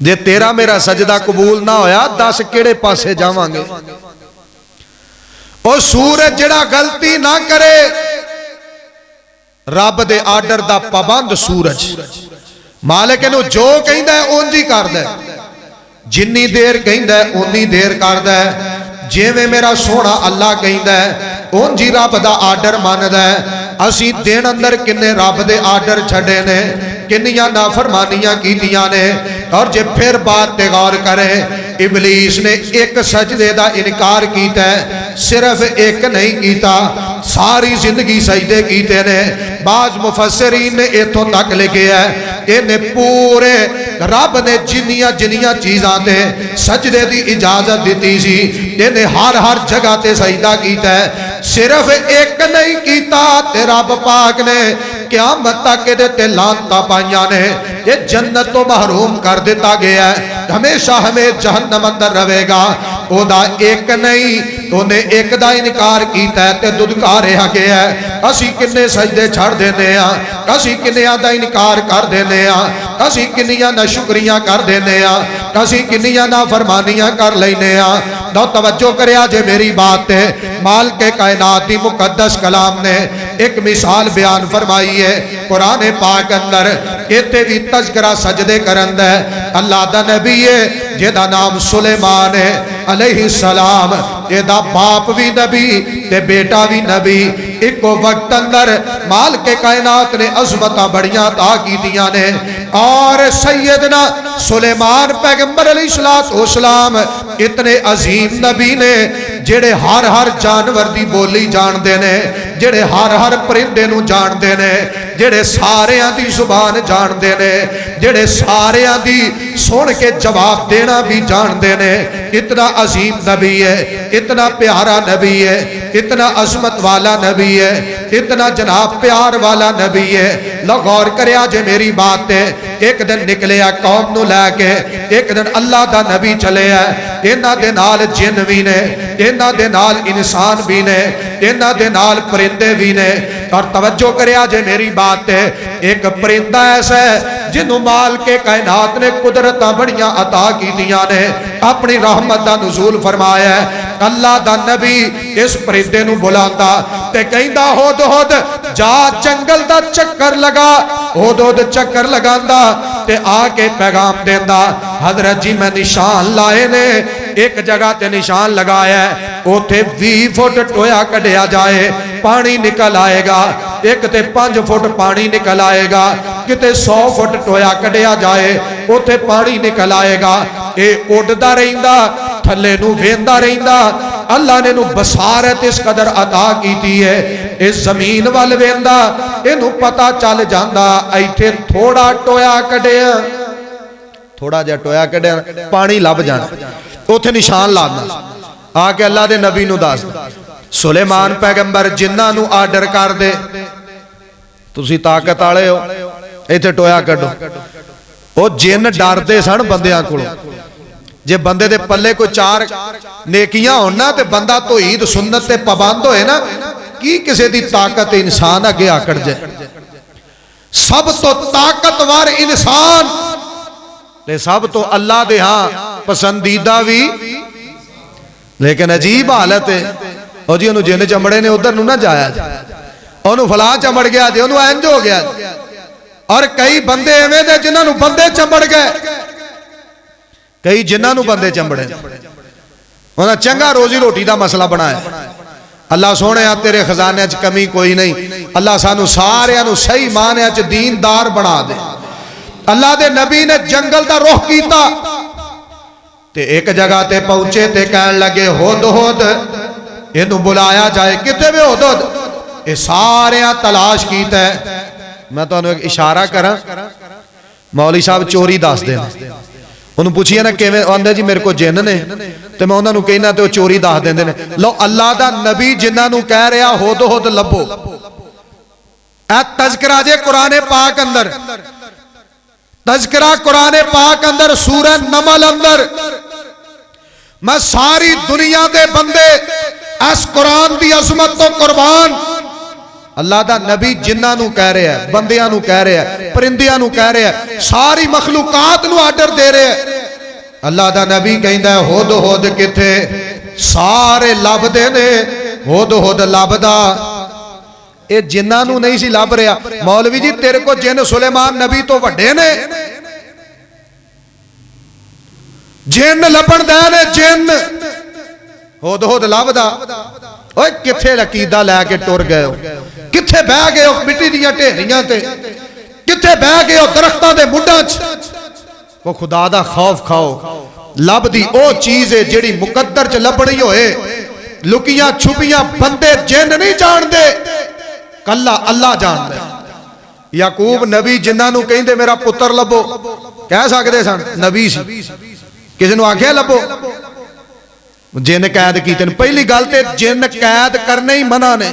جے تیرا میرا سجدہ قبول نہ ہویا 10 کیڑے پاسے جاواں گے۔ او سورج جڑا غلطی نہ کرے رب دے آرڈر دا پابند سورج مالک نو جو کہندا ہے اونجی کردا ہے جنی دیر کہندا ہے اونی دیر کردا ہے جویں میرا سونا اللہ کہندا ہے اونجی رب دا آرڈر ماندا ہے اسی دن اندر کنے رب دے آرڈر چھڑے نے کنیاں نافرمانیاں کیتیاں نے اور جے پھر بات تے غور کرے ابلیس نے ایک سجدے دا انکار کیتا ہے صرف ایک نہیں کیتا ساری زندگی سجدے کیتے نے بعض مفسرین نے ایتھوں تک لکھے ہے انہیں پورے رب نے جنیاں چیزاں تے سجدے دی اجازت دیتی سی انہیں ہر جگہ تے سجدہ کیتا ہے صرف ایک نہیں کیتا تے رب پاک نے قیامت تک تے لعنتاں پائیاں نے یہ جنت تو محروم کر دیتا گیا ہے ہمیشہ ہمیں جہنم اندر رہے گا او دا ایک نہیں تو نے ایک دا انکار کیتا ہے تے ددکار رہا گیا ہے اسی کنے سجدے چھڑ دینے ہیں اسی کنیاں دا انکار کر دینے ہیں اسی کنیاں نہ شکریاں کر دینے ہیں اسی کنیاں نہ فرمانیاں کر لینے ہیں دو توجہ کریا جے میری بات ہے مالک کائناتی مقدس کلام نے ایک مثال بیان فرمائی ہے قرآن پاک اندر کہتے بھی تذکرہ سجدے کرند ہے اللہ دا نبی ہے جیدہ نام سلیمان ہے علیہ السلام جیدہ باپ بھی نبی تے بیٹا بھی نبی ایک وقت اندر مالک کائنات نے عظمتہ بڑیاں عطا کی دیا نے اور سیدنا سلیمان پیغمبر علیہ السلام اتنے عظیم نبی نے جڑے ہر جانور دی بولی جان دینے جڑے ہر پرندے نو جان دینے جڑے ساریاں دی زبان جان دینے جڑے ساریاں دی سن کے جواب دینا بھی جان دینے اتنا عظیم نبی ہے اتنا پیارا نبی ہے اتنا عظمت والا نبی ہے اتنا جناب پیار والا نبی ہے لو غور کریا جے میری بات ہے ایک دن نکلے قوم نو لے کے ایک دن اللہ دا نبی چلے ہے انہاں دے نال جن بھی نے انہاں دے نال انسان بھی نے انہاں دے نال پرندے بھی نے اور توجہ کریا جے میری بات ہے ایک پرندہ ایسا ہے جنہوں مال کے کائنات نے قدرتاں بڑیاں عطا کی دیا نے اپنی رحمت دا نزول فرمایا ہے اللہ دا نبی اس پرندے نو بلاتا تے کہندا ہود ہود جا جنگل دا چکر لگا ہود ہود چکر لگاندا تے آ کے پیغام دیندا حضرت جی میں نشان لائے نے ایک جگہ تے نشان لگایا ہے اوتھے 20 فٹ ٹویا کڈیا جائے پانی نکل آئے گا ایک تے 5 فٹ پانی نکل آئے گا کتے 100 فٹ ٹویا کڈیا جائے اوتھے پانی نکل آئے گا اے اڑدا رہندا تھلے نو ویندا رہندا اللہ نے نو بصارت اس قدر عطا کیتی ہے اس زمین وال ویندا اینو پتہ چل جاندا ایتھے تھوڑا ٹویا کڈیا تھوڑا جا ٹویا کڈیا پانی لب جانا اوتھے نشان لانا آ کے اللہ دے نبی نو دس سلیمان پیغمبر جنہاں نو آرڈر کر دے تسی طاقت والے ہو ایتھے ٹویا کڈو او جن ڈر دے سن بندیاں کولوں جے بندے دے پلے کوئی 4 نیکیاں ہونا تے بندہ توحید سنت تے پابند ہوئے نا کی کسے دی طاقت انسان اگے آکڑ جائے سب تو طاقتور انسان تے سب تو اللہ دے ہاں پسندیدہ بھی لیکن عجیب حالت ہے او جی انہوں جن چمڑے نے ادھر نو نہ جایا جائے انہوں فلاں چمڑ گیا جائے انہوں اینج ہو گیا جائے اور کئی بندے ایویں دے جنہاں نو بندے چمڑ گئے کئی جنہاں نو بندے چمڑے انہاں چنگا روزی روٹی دا مسئلہ بنایا اللہ سونے تیرے خزانے اچھ کمی کوئی نہیں اللہ سانو سارے انہوں صحیح مانے اچھ دیندار بنا دے اللہ دے نبی نے جنگل دا روح کیتا تے ایک جگہ تے پہنچے تے کہن لگے ہود ہود انہوں بلایا جائے کتے میں ہود ہود یہ سارے تلاش کیتا ہے میں تو انہوں ایک اشارہ کرا مولی صاحب چوری داس دینا انہوں پوچھئے نا کہ اندھے جی میرے کو جن نے تو میں انہوں کہنا تو چوری داس دینے لو اللہ دا نبی جنہاں نو کہہ رہا ہود ہود لبو اے تذکرہ جے قرآن پاک اندر تذکرہ قرآن پاک اندر سورہ نمل اندر میں ساری دنیا دے بندے اس قرآن دی عظمت تو قربان اللہ دا نبی جنہاں نو کہہ رہے ہیں بندیاں نو کہہ رہے ہیں پرندیاں نو کہہ رہے ہیں ساری مخلوقات نو آرڈر دے رہے ہیں اللہ دا نبی کہندہ ہے ہود ہود کتے سارے لب دینے ਹੁਦ ਹੁਦ ਲੱਭਦਾ। ਇਹ ਜਿਨ੍ਹਾਂ ਨੂੰ ਨਹੀਂ ਸੀ ਲੱਭ ਰਿਹਾ। ਮੌਲਵੀ ਜੀ ਤੇਰੇ ਕੋ ਜਿੰਨ ਸੁਲੇਮਾਨ ਨਬੀ ਤੋਂ ਵੱਡੇ ਨੇ, ਜਿੰਨ ਲੱਭਣ ਦੇ ਨੇ ਜਿੰਨ। ਹੁਦ ਹੁਦ ਲੱਭਦਾ। ਓਏ ਕਿੱਥੇ ਅਕੀਦਾ ਲੈ ਕੇ ਟੁਰ ਗਏ ਹੋ? ਕਿੱਥੇ ਬਹਿ ਗਏ ਹੋ ਮਿੱਟੀ ਦੀਆਂ ਢੇਰੀਆਂ ਤੇ? ਕਿੱਥੇ ਬਹਿ ਗਏ ਹੋ ਦਰਖਤਾਂ ਦੇ ਮੁੱਢਾਂ 'ਚ? ਉਹ ਖੁਦਾ ਦਾ ਖੌਫ ਖਾਓ। ਲੱਭਦੀ ਉਹ ਚੀਜ਼ ਹੈ ਜਿਹੜੀ ਮੁਕੱਦਰ 'ਚ ਲੱਭਣੀ ਹੋਏ। ਲੁਕੀਆਂ ਛੁਪੀਆਂ ਬੰਦੇ ਜਿੰਨ ਨਹੀਂ ਜਾਣਦੇ, ਕੱਲਾ ਅੱਲਾ ਜਾਣਦਾ। ਯਾਕੂਬ ਨਬੀ ਜਿਨ੍ਹਾਂ ਨੂੰ ਕਹਿੰਦੇ ਮੇਰਾ ਪੁੱਤਰ ਲੱਭੋ, ਕਹਿ ਸਕਦੇ ਸਨ, ਨਬੀ ਸੀ। ਕਿਸੇ ਨੂੰ ਆਖਿਆ ਲੱਭੋ? ਜਿੰਨ ਕੈਦ ਕੀਤੇ ਨੇ। ਪਹਿਲੀ ਗੱਲ ਤੇ ਜਿੰਨ ਕੈਦ ਕਰਨੇ ਹੀ ਮਨਾ ਨੇ।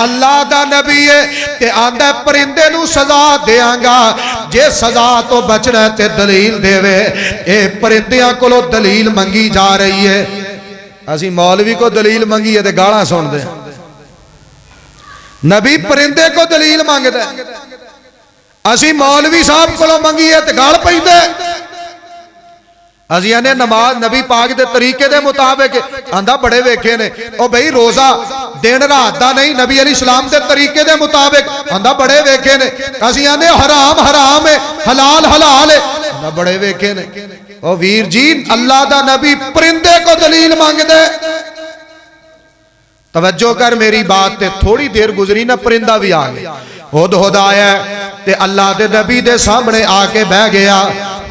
اللہ دا نبی ہے تے آندا پرندے نو سزا دیاں گا جے سزا تو بچنا تے دلیل دے وے اے پرندیاں کولو دلیل منگی جا رہی ہے اسی مولوی کو دلیل منگی ہے تے گالاں سن دے نبی پرندے کو دلیل مانگدا ہے اسی مولوی صاحب کولو منگی ہے تے گال پیندے ازیاں نے نماز نبی پاک دے طریقے دے مطابق آندا بڑے ویکھے نے او بھئی روزہ دن رات دا نہیں نبی علیہ السلام دے طریقے دے مطابق آندا بڑے ویکھے نے ازیاں نے حرام حرام ہے حلال حلال ہے آندا بڑے ویکھے نے او ویر جی اللہ دا نبی پرندے کو دلیل مانگ دے توجہ کر میری بات تے تھوڑی دیر گزری نہ پرندہ بھی آ گیا ہد آیا تے اللہ دے نبی دے سامنے آ کے بہ گیا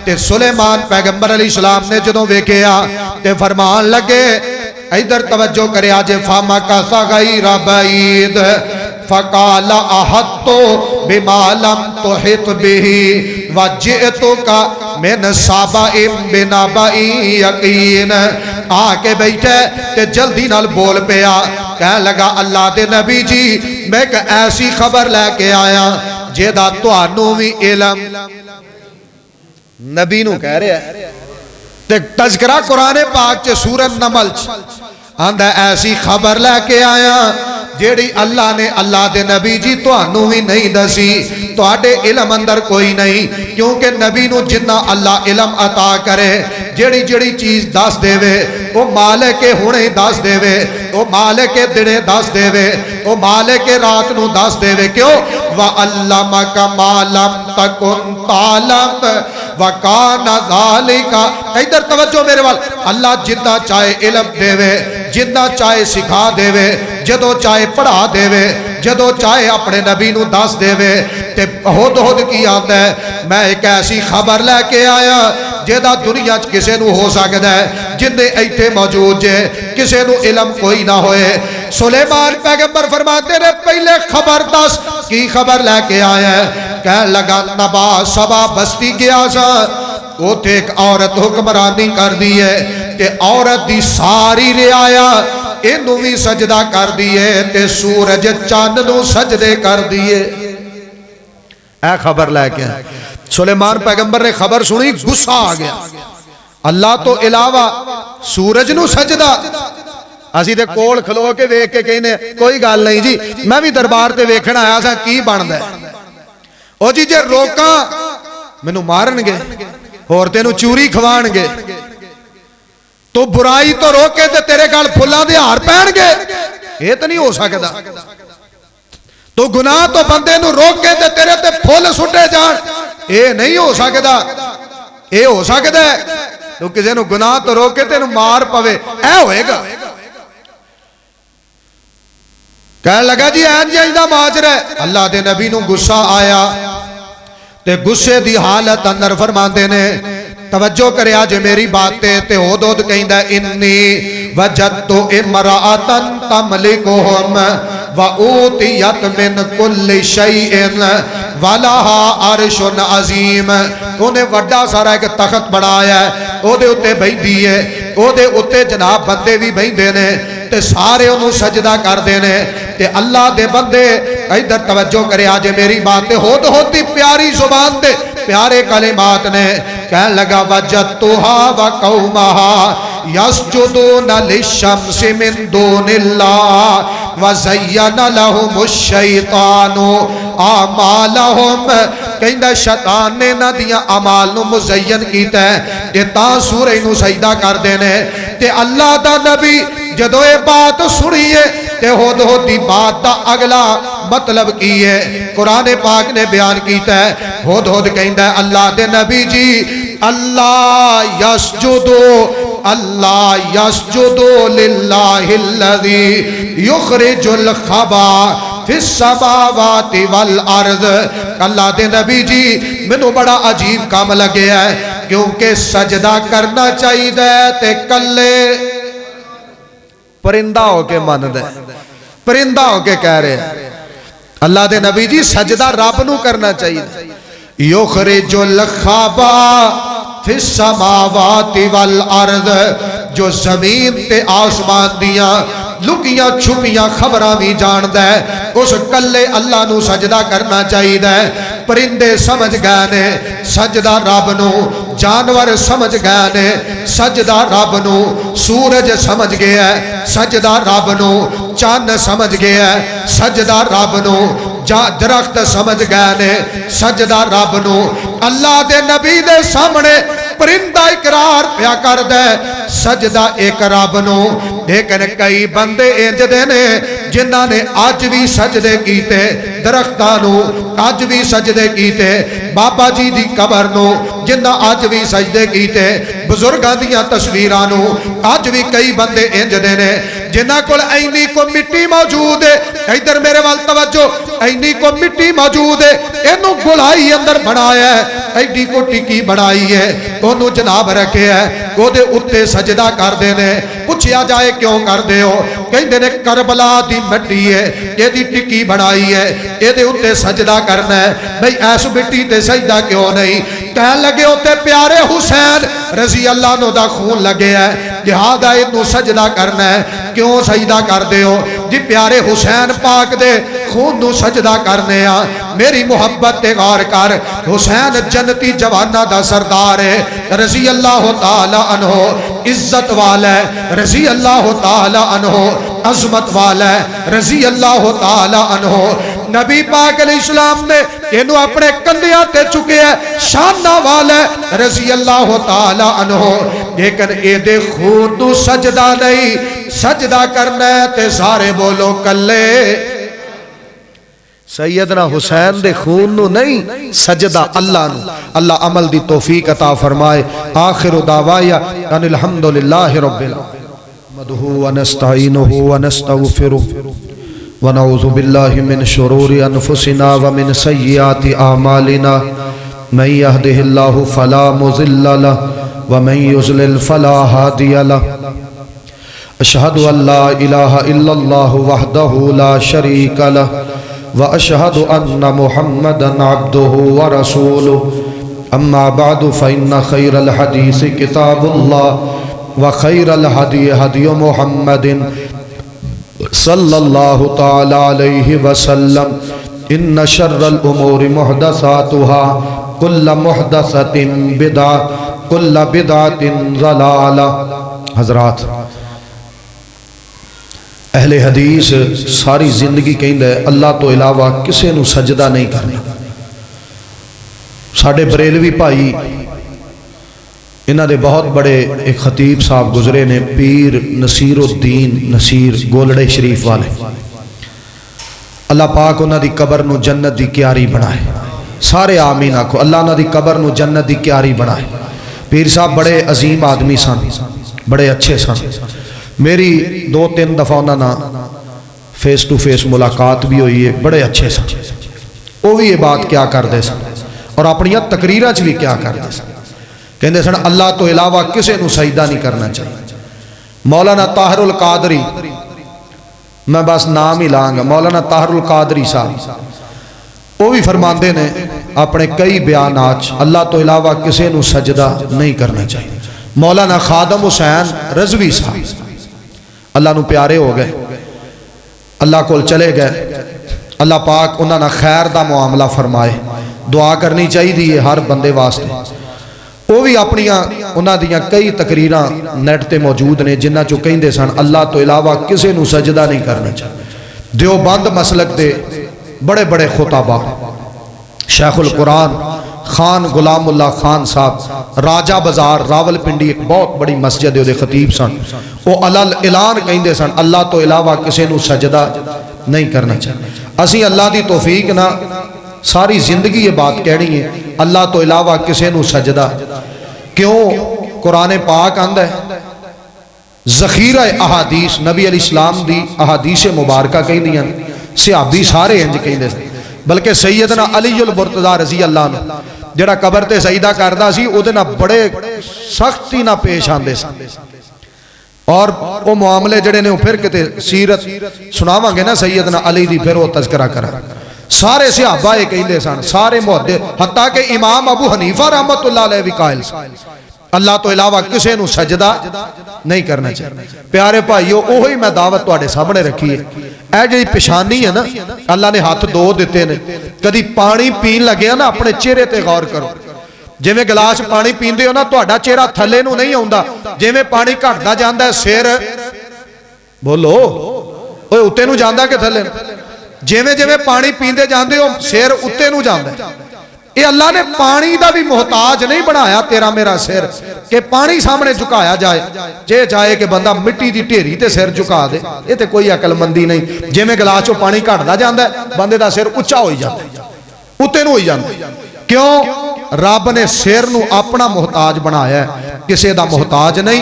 تے سلیمان پیغمبر علیہ السلام نے جدوں ویکھیا تے فرمان لگے ادھر توجہ کرے آج فاما کا غیر بعید فقال احط بما لم تحط به وجئتك من سبأ بنبأ یقین آ کے بیٹھے تے جلدی نال بول پیا کہنے لگا اللہ دے نبی جی میں ایک ایسی خبر لے کے آیا جیدہ تانوں وی علم نبی نو کہہ رہے ہیں تے تذکرہ قرآن پاک چے سورہ نمل آندہ ایسی خبر لے کے آیا جیڑی اللہ نے اللہ دے نبی جی تانوں ہی نہیں دسی تواڈے علم اندر کوئی نہیں کیونکہ نبی نو جنہ اللہ علم عطا کرے جیڑی جیڑی چیز دس دے وے وہ مالک ہونے دس دے وے وہ مالک دنے دس دے وے وہ مالک رات نو دس دے وے کیوں وَعَلَّمَكَ مَا لَمْ تَكُنْ تَعْلَمْ وَكَانَ ذَلِكَ ادھر توجہ میرے وال اللہ جتنا چاہے علم دے وے جتنا چاہے سکھا دے وے جدو چاہے پڑھا دے وے جدو چاہے اپنے نبی نو دس دے وے تے ہد کی آتا ہے میں ایک ایسی خبر لے کے آیا جیدہ دنیا کسے نو ہو سکتا ہے جن ایتھے موجود جے کسے نو علم کوئی نہ ہوئے سلیمان پیغمبر فرماتے نے پہلے خبر دس کی خبر لے کے آیا ہے کہنے لگا نبا سبا بستی گیا سا وہ تے ایک عورت حکمرانی کر دی ہے تے عورت دی ساری رعایا انہوں بھی سجدہ کر دیئے تے سورج چاند نو سجدے کر دیئے اے خبر لے کے سلیمان پیغمبر نے خبر سنی غصہ آ گیا اللہ تو علاوہ سورج نو سجدہ اسی تے کول کھلو کے ویکھ کے کہنے کوئی گل نہیں جی میں بھی دربار تے ویکھنا آیا سا کی بندا ہے او جی جے روکاں مینوں مارن گے اور تینوں چوری کھوان گے تو برائی تو روکے تے تیرے گل پھلاں دے ہار پہن گے یہ تو نہیں ہو سکتا تو گناہ تو بندے نو روکے تے تیرے تے پھل سٹے جان اے نہیں ہو سکتا اے ہو سکتا ہے تو کسی نو گناہ تو روکے تے نو مار پوے اے ہوئے گا کہنے لگا جی این جائدہ ماجرہ ہے اللہ دے نبی نو غصہ آیا تے غصے دی حالت اندر فرماندے نے توجہ کرے آج میری باتیں تے ہود کہندہ انی وجدت امرأتن تملکہم وَأُوتِيَتْ مِنْ كُلِّ شَيْءٍ وَلَهَا عَرْشٌ عَظِيمٌ انہیں وڈا سارا ایک تخت بڑھایا ہے او دے اتے بھائی دیئے او دے اتے جناب بندے بھی بھائی دینے تے سارے انہوں سجدہ کر دینے تے اللہ دے بندے ادھر توجہ کرے آج میری باتیں ہوتی پیاری زبان دے پیارے کلمات نے کہنے لگا وَجَدْتُهَا وَقَوْمَهَا يَسْجُدُونَ لِلشَّمْسِ مِن دُونِ اللَّهِ وَزَيَّنَ لَهُمُ الشَّيْطَانُ آمَالَهُمْ کہندہ شیطان نے نہ دیا عمال نو مزین کیتا ہے تے تاں سورہ نو سجدہ کر دینے تے اللہ دا نبی جدو اے بات سنیے تے ہوتی بات دا اگلا مطلب کیے قرآن پاک نے بیان کیتا ہے ہود کہندہ ہے اللہ دے نبی جی اللہ یسجدو للہ الذی یخرج الخبا فی السماوات والارض اللہ دے نبی جی منو بڑا عجیب کام لگے ہے کیونکہ سجدہ کرنا چاہیے تے کلے پرندہ ہو کے من دے پرندہ ہو کے کہہ رہے ہیں اللہ دے نبی جی سجدہ رب نو کرنا چاہیے یخرج الخبا فی السماوات والارض جو زمین تے آسمان دیاں لکیاں چھپیاں خبراں بھی جاندا ہے اس کلے اللہ نو سجدہ کرنا چاہیدا ہے پرندے سمجھ گئے نے سجدہ رب نو جانور سمجھ گئے نے سجدہ رب نو سورج سمجھ گیا ہے سجدہ رب نو چاند سمجھ گیا ہے سجدہ رب نو درخت سمجھ گئے نے سجدہ رب نو اللہ دے نبی دے سامنے پرندہ اقرار پیا کر دے سجدہ ایک رب نو لیکن کئی بندے انج دے نے جنہاں نے آج بھی سجدے کیتے درختانو آج بھی سجدے کیتے بابا جی دی قبر نو جنہاں آج بھی سجدے کیتے بزرگاں دیاں تصویرانو آج بھی کئی بندے انج دے نے جنہاں کول اینی کو مٹی موجود ہے ادھر میرے وال توجہ اینی کو مٹی موجود ہے اینو گلائی اندر بنایا ہے ایڈی کو ٹکی بنائی ہے انہوں جناب رکھے ہے وہ دے اتے سجدہ کر دینے پوچھیا جائے کیوں کر دے ہو کہیں دینے کربلا دی مٹی ہے یہ دی ٹکی بنائی ہے یہ دے اتے سجدہ کرنا ہے بھئی ایس مٹی تے سجدہ کیوں نہیں کہنے لگے ہوتے پیارے حسین رضی اللہ عنہ دا خون لگے ہے لہذا انہوں سجدہ کرنا ہے کیوں سجدہ کر دے ہو جی پیارے حسین پاک دے خون نو سجدہ کرنے ہاں میری محبت تے غار کر حسین جنتی جوانہ دا سردار ہے رضی اللہ تعالی عنہ عزت والا ہے رضی اللہ تعالی عنہ عظمت والا ہے رضی اللہ تعالی عنہ نبی پاک علیہ السلام نے انہوں اپنے کندیاں تے چکے ہیں شانہ والا ہے رضی اللہ تعالی عنہ لیکن اے دے خون تو سجدہ نہیں سجدہ کرنا ہے تے سارے بولو کلے سیدنا حسین دے خون نو نہیں سجدہ اللہ نو اللہ عمل دی توفیق عطا فرمائے آخر دعوایا ان الحمدللہ رب العالمین ونستعینہ ونستغفرہ ونعوذ باللہ من شرور انفسنا ومن سیئات اعمالنا من یهده اللہ فلا مضل له ومن یضلل فلا ہادی له اشہد ان لا الہ الا اللہ وحدہ لا شریک له واشہد ان محمدا عبدہ ورسولہ اما بعد فإن خیر الحدیث کتاب اللہ وخیر الہدی ہدی محمد صلی اللہ تعالی علیہ وسلم ان شر الامور محدثاتها کل محدثت بدع کل بدعت ضلالہ حضرات اہل حدیث ساری زندگی کہیں دے اللہ تو علاوہ کسے نو سجدہ نہیں کرنا ساڑھے بریلوی بھائی انہاں دے بہت بڑے ایک خطیب صاحب گزرے نے پیر نصیر الدین نصیر گولڑے شریف والے اللہ پاک انہاں دی قبر نو جنت دی کیاری بنائے سارے آمین آکھو اللہ انہاں دی قبر نو جنت دی کیاری بنائے پیر صاحب بڑے عظیم آدمی سن بڑے اچھے سن میری 2-3 دفعہ انہاں فیس ٹو فیس ملاقات بھی ہوئی ہے بڑے اچھے سن وہ بھی یہ بات کیا کر دے سن اور اپنی تقریرہ بھی کیا کر دے سن کہندے سن اللہ تو علاوہ کسے نو سجدہ نہیں کرنا چاہیے مولانا طاہر القادری میں بس نام ہی لانگا مولانا طاہر القادری صاحب وہ بھی فرماندے نے اپنے کئی بیانات اللہ تو علاوہ کسے نو سجدہ نہیں کرنا چاہیے مولانا خادم حسین رضوی صاحب اللہ نو پیارے ہو گئے اللہ کول چلے گئے اللہ پاک انہاں نا خیر دا معاملہ فرمائے دعا کرنی چاہیے دی ہر بندے واسطے وہ بھی اپنیاں انہاں دیاں کئی تقریراں نیٹ تے موجود نے جنہاں چو کہیں دے سن اللہ تو علاوہ کسے نو سجدہ نہیں کرنا چاہیے دیوبند مسلک دے بڑے بڑے خطابہ شیخ القرآن خان غلام اللہ خان صاحب راجہ بازار راول پنڈی ایک بہت بڑی مسجد ہے خطیب سن وہ علل اعلان کہیں دے سن اللہ تو علاوہ کسے نو سجدہ نہیں کرنا چاہیے اسی اللہ دی توفیق نہ ساری زندگی یہ بات کہنی ہے اللہ تو علاوہ کسے نو سجدہ کیوں قرآن پاک آندہ ہے ذخیرہ احادیث نبی علیہ السلام دی احادیث مبارکہ کہیں دیا صحابی سارے انج کہیں دے بلکہ سیدنا علی المرتضی رضی اللہ عنہ جڑا قبر تے سجدہ کردہ سی او دینا بڑے سختی نہ پیش آندے سن اور وہ معاملے جڑے نے پھر کتے سیرت سناواں گے نا سیدنا علی دی پھر وہ تذکرہ کرا سارے صحابہ کہیں دے سن سارے محدث حتیٰ کہ امام ابو حنیفہ رحمت اللہ علیہ بھی قائل سن اللہ تو علاوہ کسے نو سجدہ نہیں کرنا چاہیے۔ پیارے بھائیو اوہی میں دعوت تواڈے سامنے رکھی ہے۔ اے جڑی پیشانی ہے نا، اللہ نے ہاتھ دو دیتے نے، کدی پانی پین لگے نا اپنے چہرے تے غور کرو، جویں گلاس پانی پیندے ہو نا تہاڈا چہرہ تھلے نو نہیں آوندا، جویں پانی گھٹدا جاندا ہے سر بولو اوے اتے نو جاندا کہ تھلے نو، جویں جویں پانی پیندے جاندے ہو سر اتے نو جاندا ہے۔ اے اللہ نے پانی دا بھی محتاج نہیں بنایا تیرا میرا سر کہ پانی سامنے جھکایا جائے، جے چاہے کہ بندہ مٹی دی ڈھیری تے سر جھکا دے، یہ تے کوئی عقل مندی نہیں۔ جویں گلاس چوں پانی گھٹدا جاندا ہے بندے دا سر اونچا ہوئی جاندا ہے، اتے نو ہوئی جاندا ہے۔ کیوں؟ رب نے سر نو اپنا محتاج بنایا ہے، کسے دا محتاج نہیں۔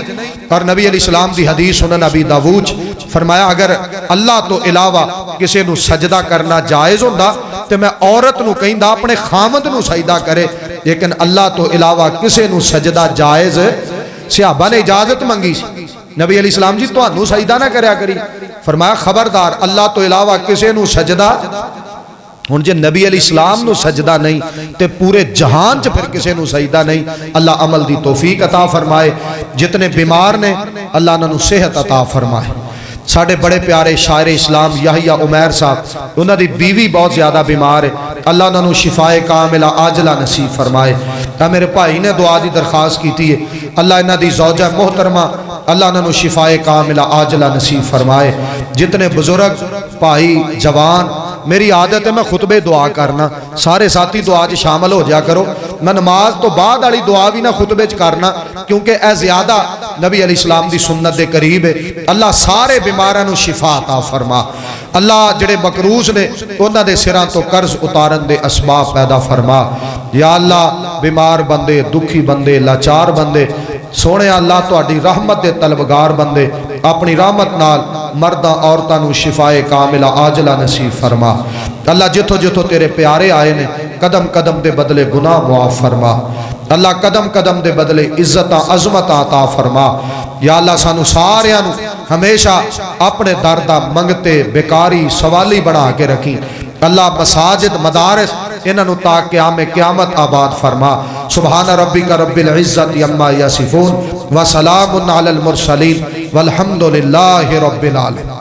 اور نبی علیہ السلام دی حدیث سنن ابی داؤد فرمایا اگر اللہ تو علاوہ کسے نو سجدہ کرنا جائز ہوندا تے میں عورت نو کہندا اپنے خامد نو سجدہ کرے، لیکن اللہ تو علاوہ کسے نو سجدہ جائز، صحابہ نے اجازت منگی سی، نبی علیہ السلام جی تانوں سجدہ نہ کریا کری، فرمایا خبردار اللہ تو علاوہ کسے نو سجدہ، ہن جے نبی علیہ السلام نو سجدہ نہیں تے پورے جہان چ پھر کسے نو سجدہ نہیں۔ اللہ عمل دی توفیق عطا فرمائے، جتنے بیمار نے اللہ انہاں نو صحت عطا فرمائے۔ ساڑھے بڑے پیارے شاعر اسلام یحییٰ عمیر صاحب، انہاں دی بیوی بہت زیادہ بیمار ہے، اللہ انہاں نو شفائے کاملہ عاجلہ نصیب فرمائے۔ میرے بھائی نے دعا دی درخواست کی تھی ہے، اللہ انہاں دی زوجہ محترمہ اللہ انہاں نو شفائے کاملہ عاجلہ نصیب فرمائے۔ جتنے بزرگ بھائی جوان، میری عادت ہے میں خطبے دعا کرنا، سارے ساتھی دعا چ شامل ہو جا کرو، میں نماز تو بعد والی دعا بھی نہ خطبے چ کرنا کیونکہ اے زیادہ نبی علیہ السلام دی سنت دے قریب ہے۔ اللہ سارے بیماراں نو شفا عطا فرما، اللہ جڑے مقروض نے انہاں دے سراں تو قرض اتارن دے اسباب پیدا فرما۔ یا اللہ بیمار بندے، دکھی بندے، لاچار بندے، سونے اللہ تہاڈی رحمت دے طلبگار بندے اپنی رحمت نال مرداں عورتاں نو شفائے کاملہ عاجلہ نصیب فرما۔ اللہ جتھو جتھو تیرے پیارے آئے نے قدم قدم دے بدلے گناہ معاف فرما، اللہ قدم قدم دے بدلے عزت عظمت عطا فرما۔ یا اللہ سانو ساریاں نو ہمیشہ اپنے در دا منگتے بیکاری سوالی بنا کے رکھیں، اللہ مساجد مدارس انہاں نو تا قیامت آباد فرما۔ سبحان ربک رب العزت عما یصفون وسلام علی المرسلین والحمد للہ رب العالمین۔